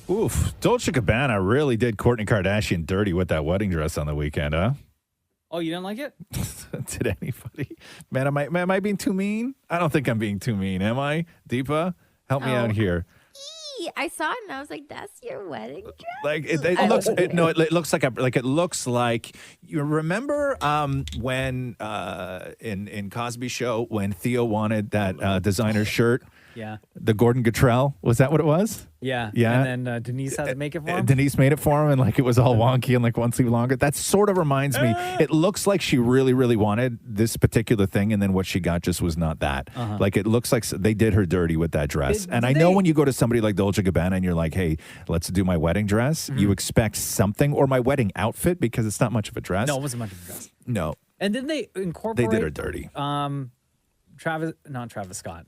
Oof, Dolce & Gabbana really did Kourtney Kardashian dirty with that wedding dress on the weekend, huh? Oh, you didn't like it? Did anybody? Man, am I being too mean? I don't think I'm being too mean, am I? Deepa, help me out here. I saw it and I was like, "That's your wedding dress." Like it looks like you remember when in Cosby Show when Theo wanted that designer shirt. Yeah. The Gordon Guttrell, was that what it was? Yeah. Yeah. And then Denise had to make it for him. Denise made it for him, and like it was all wonky and like one sleeve longer. That sort of reminds me. It looks like she really, really wanted this particular thing, and then what she got just was not that. Like it looks like they did her dirty with that dress. And I know when you go to somebody like Dolce & Gabbana and you're like, "Hey, let's do my wedding dress," you expect something, or my wedding outfit, because it's not much of a dress. No, it wasn't much of a dress. No. And then they incorporate. They did her dirty. Travis Scott.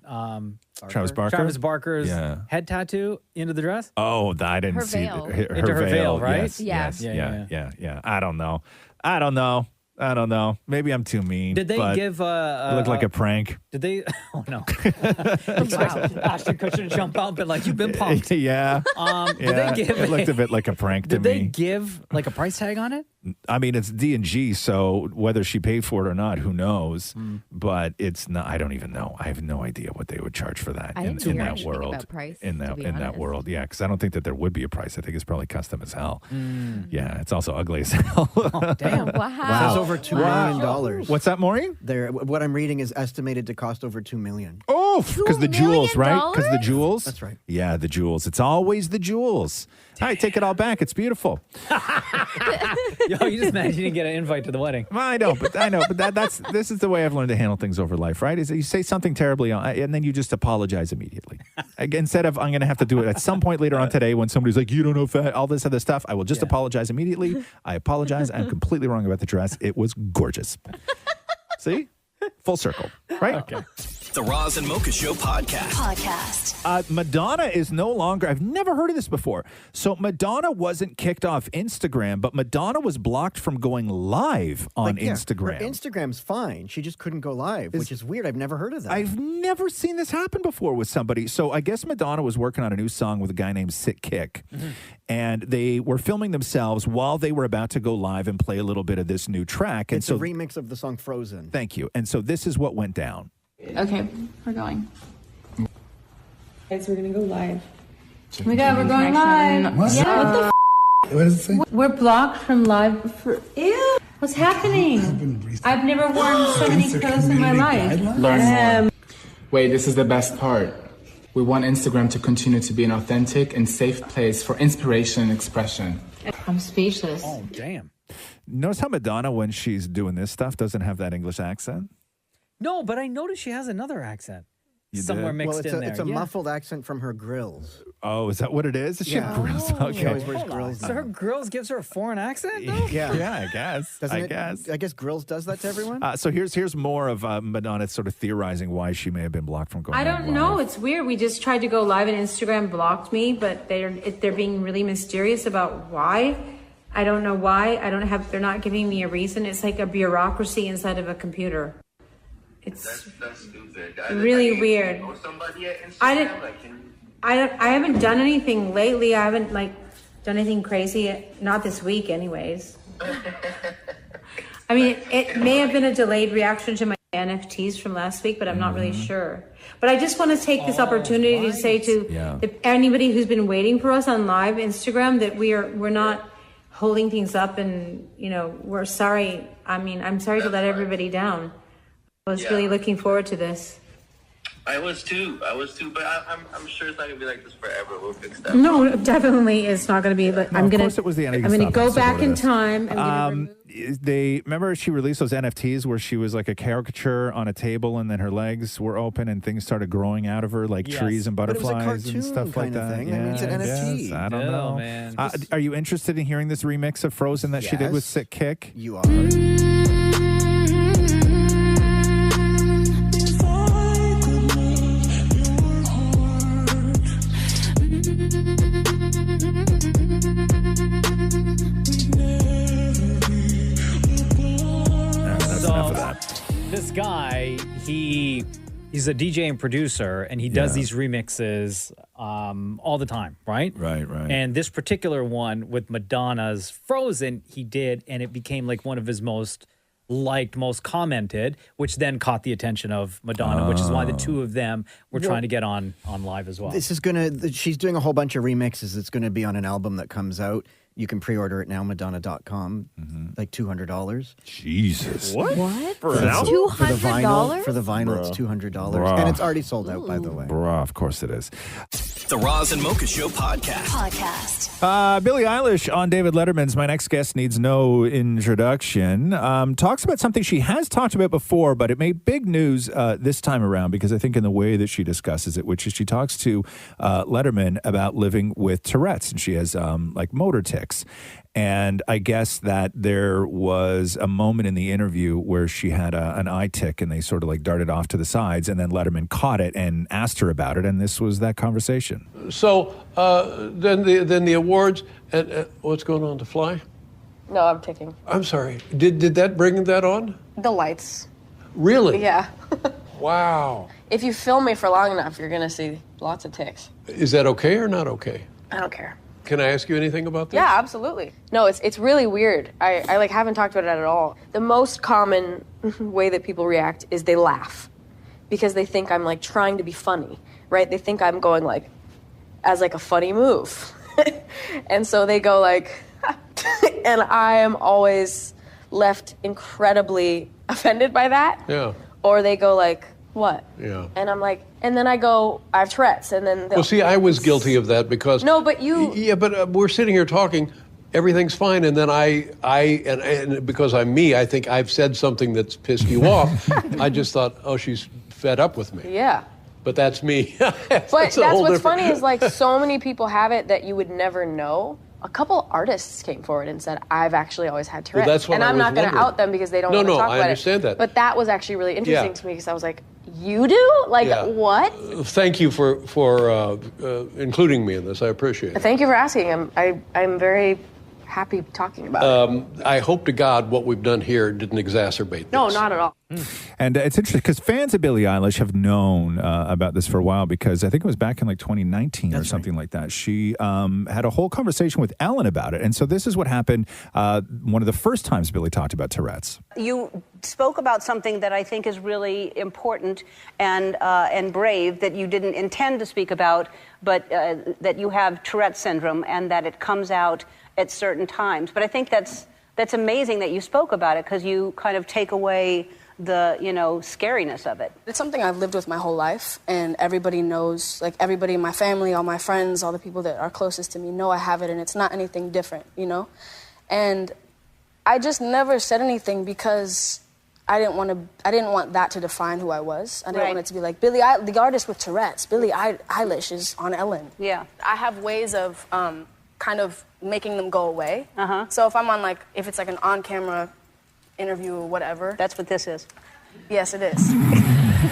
Travis Barker? Travis Barker's head tattoo into the dress. Oh, I didn't Her see veil. Into her veil, right? Yes, Yeah. yeah. I don't know. Maybe I'm too mean. Did they give it looked like a prank. Did they? Oh no! Ashton Kutcher to jump out, but like you've been punked. Yeah. Did they give? It looked a bit like a prank to me. Did they give like a price tag on it? I mean, it's D&G, so whether she paid for it or not, who knows? But it's not. I don't even know. I have no idea what they would charge for that in that world. About price, in that world, yeah, because I don't think that there would be a price. I think it's probably custom as hell. Yeah, it's also ugly as hell. Oh, damn! Wow. It's over $2 million. What's that, Maureen? What I'm reading is estimated to cost over $2 million. Oh, because the jewels, right? Because the jewels. That's right. Yeah, the jewels. It's always the jewels. I take it all back. It's beautiful. Yo, you just imagine you didn't get an invite to the wedding. Well, I know, but this is the way I've learned to handle things over life, right? Is that you say something terribly and then you just apologize immediately. Instead of I'm going to have to do it at some point later on today when somebody's like, you don't know fat, all this other stuff, I will just apologize immediately. I apologize. I'm completely wrong about the dress. It was gorgeous. See? Full circle, right? Okay. The Roz and Mocha Show podcast. Madonna is no longer, I've never heard of this before. So Madonna wasn't kicked off Instagram, but Madonna was blocked from going live on Instagram. Her Instagram's fine. She just couldn't go live, which is weird. I've never heard of that. I've never seen this happen before with somebody. So I guess Madonna was working on a new song with a guy named Sick Kick. Mm-hmm. And they were filming themselves while they were about to go live and play a little bit of this new track. And It's a remix of the song Frozen. Thank you. And so this is what went down. Okay, we're going. Guys, we're gonna go live. Oh my God, we're going live. What? Yeah. What the What does it say? We're blocked from live. Ew. What's happening? I've never worn so many clothes in my life. Learn more. Wait, this is the best part. We want Instagram to continue to be an authentic and safe place for inspiration and expression. I'm speechless. Oh, damn. Notice how Madonna, when she's doing this stuff, doesn't have that English accent? No, but I noticed she has another accent. You somewhere did? mixed in there. It's a muffled accent from her grills. Oh, is that what it is? Does she have grills? Okay. She always wears grills. So her grills gives her a foreign accent, though? Yeah, I guess. I guess grills does that to everyone. So here's more of Madonna sort of theorizing why she may have been blocked from going I live. don't know. It's weird. We just tried to go live and Instagram blocked me, but they're being really mysterious about why. I don't know why. They're not giving me a reason. It's like a bureaucracy inside of a computer. It's That's stupid. really weird. I haven't done anything lately. I haven't done anything crazy. Not this week, anyways. I mean, it may have been a delayed reaction to my NFTs from last week, but I'm not really sure. But I just want to take this opportunity to say to anybody who's been waiting for us on live Instagram that we're not holding things up, and we're sorry. I mean, I'm sorry to let everybody down. I was really looking forward to this. I was too, but I'm sure it's not gonna be like this forever. We'll fix that. No, definitely it's not going to be. But I'm going course it was the end of I'm going to go stuff, back in that's what time. They remember she released those NFTs where she was like a caricature on a table and then her legs were open and things started growing out of her like trees and But it was a butterflies and cartoon stuff like kind of that. thing. I mean, it's an NFT. I don't Still, know. man. Are you interested in hearing this remix of Frozen that she did with Sick Kick? You are. This guy, he's a DJ and producer, and he does these remixes all the time, right? Right. And this particular one with Madonna's Frozen, he did, and it became like one of his most liked, most commented, which then caught the attention of Madonna, which is why the two of them were trying to get on live as well. This is she's doing a whole bunch of remixes. It's going to be on an album that comes out. You can pre-order it now, Madonna.com, like $200. Jesus. What? For an album? For the vinyl, Bruh. it's $200. Bruh. And it's already sold out, by the way. Bruh, of course it is. The Roz and Mocha Show podcast. Billie Eilish on David Letterman's My Next Guest Needs No Introduction talks about something she has talked about before, but it made big news this time around because I think in the way that she discusses it, which is she talks to Letterman about living with Tourette's, and she has like motor tics. And I guess that there was a moment in the interview where she had an eye tick and they sort of like darted off to the sides, and then Letterman caught it and asked her about it, and this was that conversation. So then the awards, and what's going on, to fly? No, I'm ticking. I'm sorry. Did that bring that on? The lights. Really? Yeah. Wow. If you film me for long enough, you're going to see lots of ticks. Is that okay or not okay? I don't care. Can I ask you anything about this? Yeah, absolutely. No, it's really weird. I like haven't talked about it at all. The most common way that people react is they laugh because they think I'm like trying to be funny, right? They think I'm going like as like a funny move. And so they go like, and I am always left incredibly offended by that. Yeah. Or they go like, what? Yeah. And I'm like, and then I go, I have Tourette's, and then they'll... Well, see, I was guilty of that because... No, but you... Yeah, but we're sitting here talking, everything's fine. And then and because I'm me, I think I've said something that's pissed you off. I just thought, oh, she's fed up with me. Yeah. But that's me. But that's what's funny is like so many people have it that you would never know. A couple artists came forward and said, I've actually always had Tourette's. Well, that's what and I I'm was not going to wondering. out them because they don't want to talk about it. No, I understand that. But that was actually really interesting Yeah. to me because I was like, you do? Like, Yeah. what? Thank you for including me in this. I appreciate it. Thank you for asking. I'm very happy talking about it. I hope to God what we've done here didn't exacerbate No, this. not at all. And it's interesting because fans of Billie Eilish have known about this for a while because I think it was back in like 2019 or something like that. She had a whole conversation with Ellen about it. And so this is what happened one of the first times Billie talked about Tourette's. You spoke about something that I think is really important and brave that you didn't intend to speak about, but that you have Tourette's syndrome and that it comes out at certain times. But I think that's amazing that you spoke about it because you kind of take away the, scariness of it. It's something I've lived with my whole life, and everybody knows, like everybody in my family, all my friends, all the people that are closest to me know I have it, and it's not anything different, And I just never said anything because I didn't want that to define who I was. I didn't want it to be like the artist with Tourette's, Billie Eilish is on Ellen. Yeah. I have ways of kind of making them go away. So if I'm on if it's like an on-camera interview or whatever. That's what this is. Yes, it is.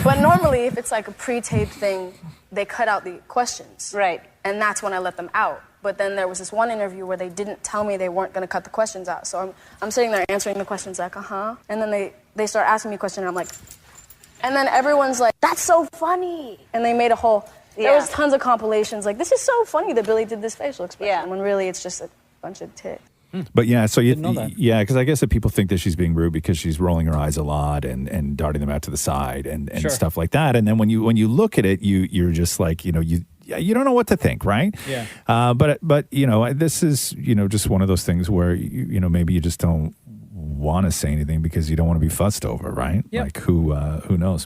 But normally, if it's like a pre-taped thing, they cut out the questions. Right. And that's when I let them out. But then there was this one interview where they didn't tell me they weren't going to cut the questions out. So I'm sitting there answering the questions like, and then they start asking me a question, and I'm like, and then everyone's like, that's so funny. And they made a whole, there was tons of compilations like, this is so funny that Billie did this facial expression, when really it's just a bunch of tit. But yeah, so that. because I guess that people think that she's being rude because she's rolling her eyes a lot and darting them out to the side and Sure. stuff like that. And then when you look at it, you're just like, you don't know what to think, right? Yeah. But this is just one of those things where maybe you just don't want to say anything because you don't want to be fussed over, right? Yep. Like who knows?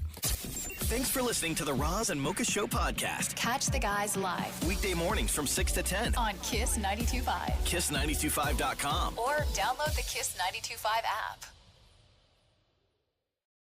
Thanks for listening to the Roz and Mocha Show podcast. Catch the guys live Weekday mornings from 6 to 10. on Kiss 92.5 Kiss925.com. or download the Kiss 92.5 app.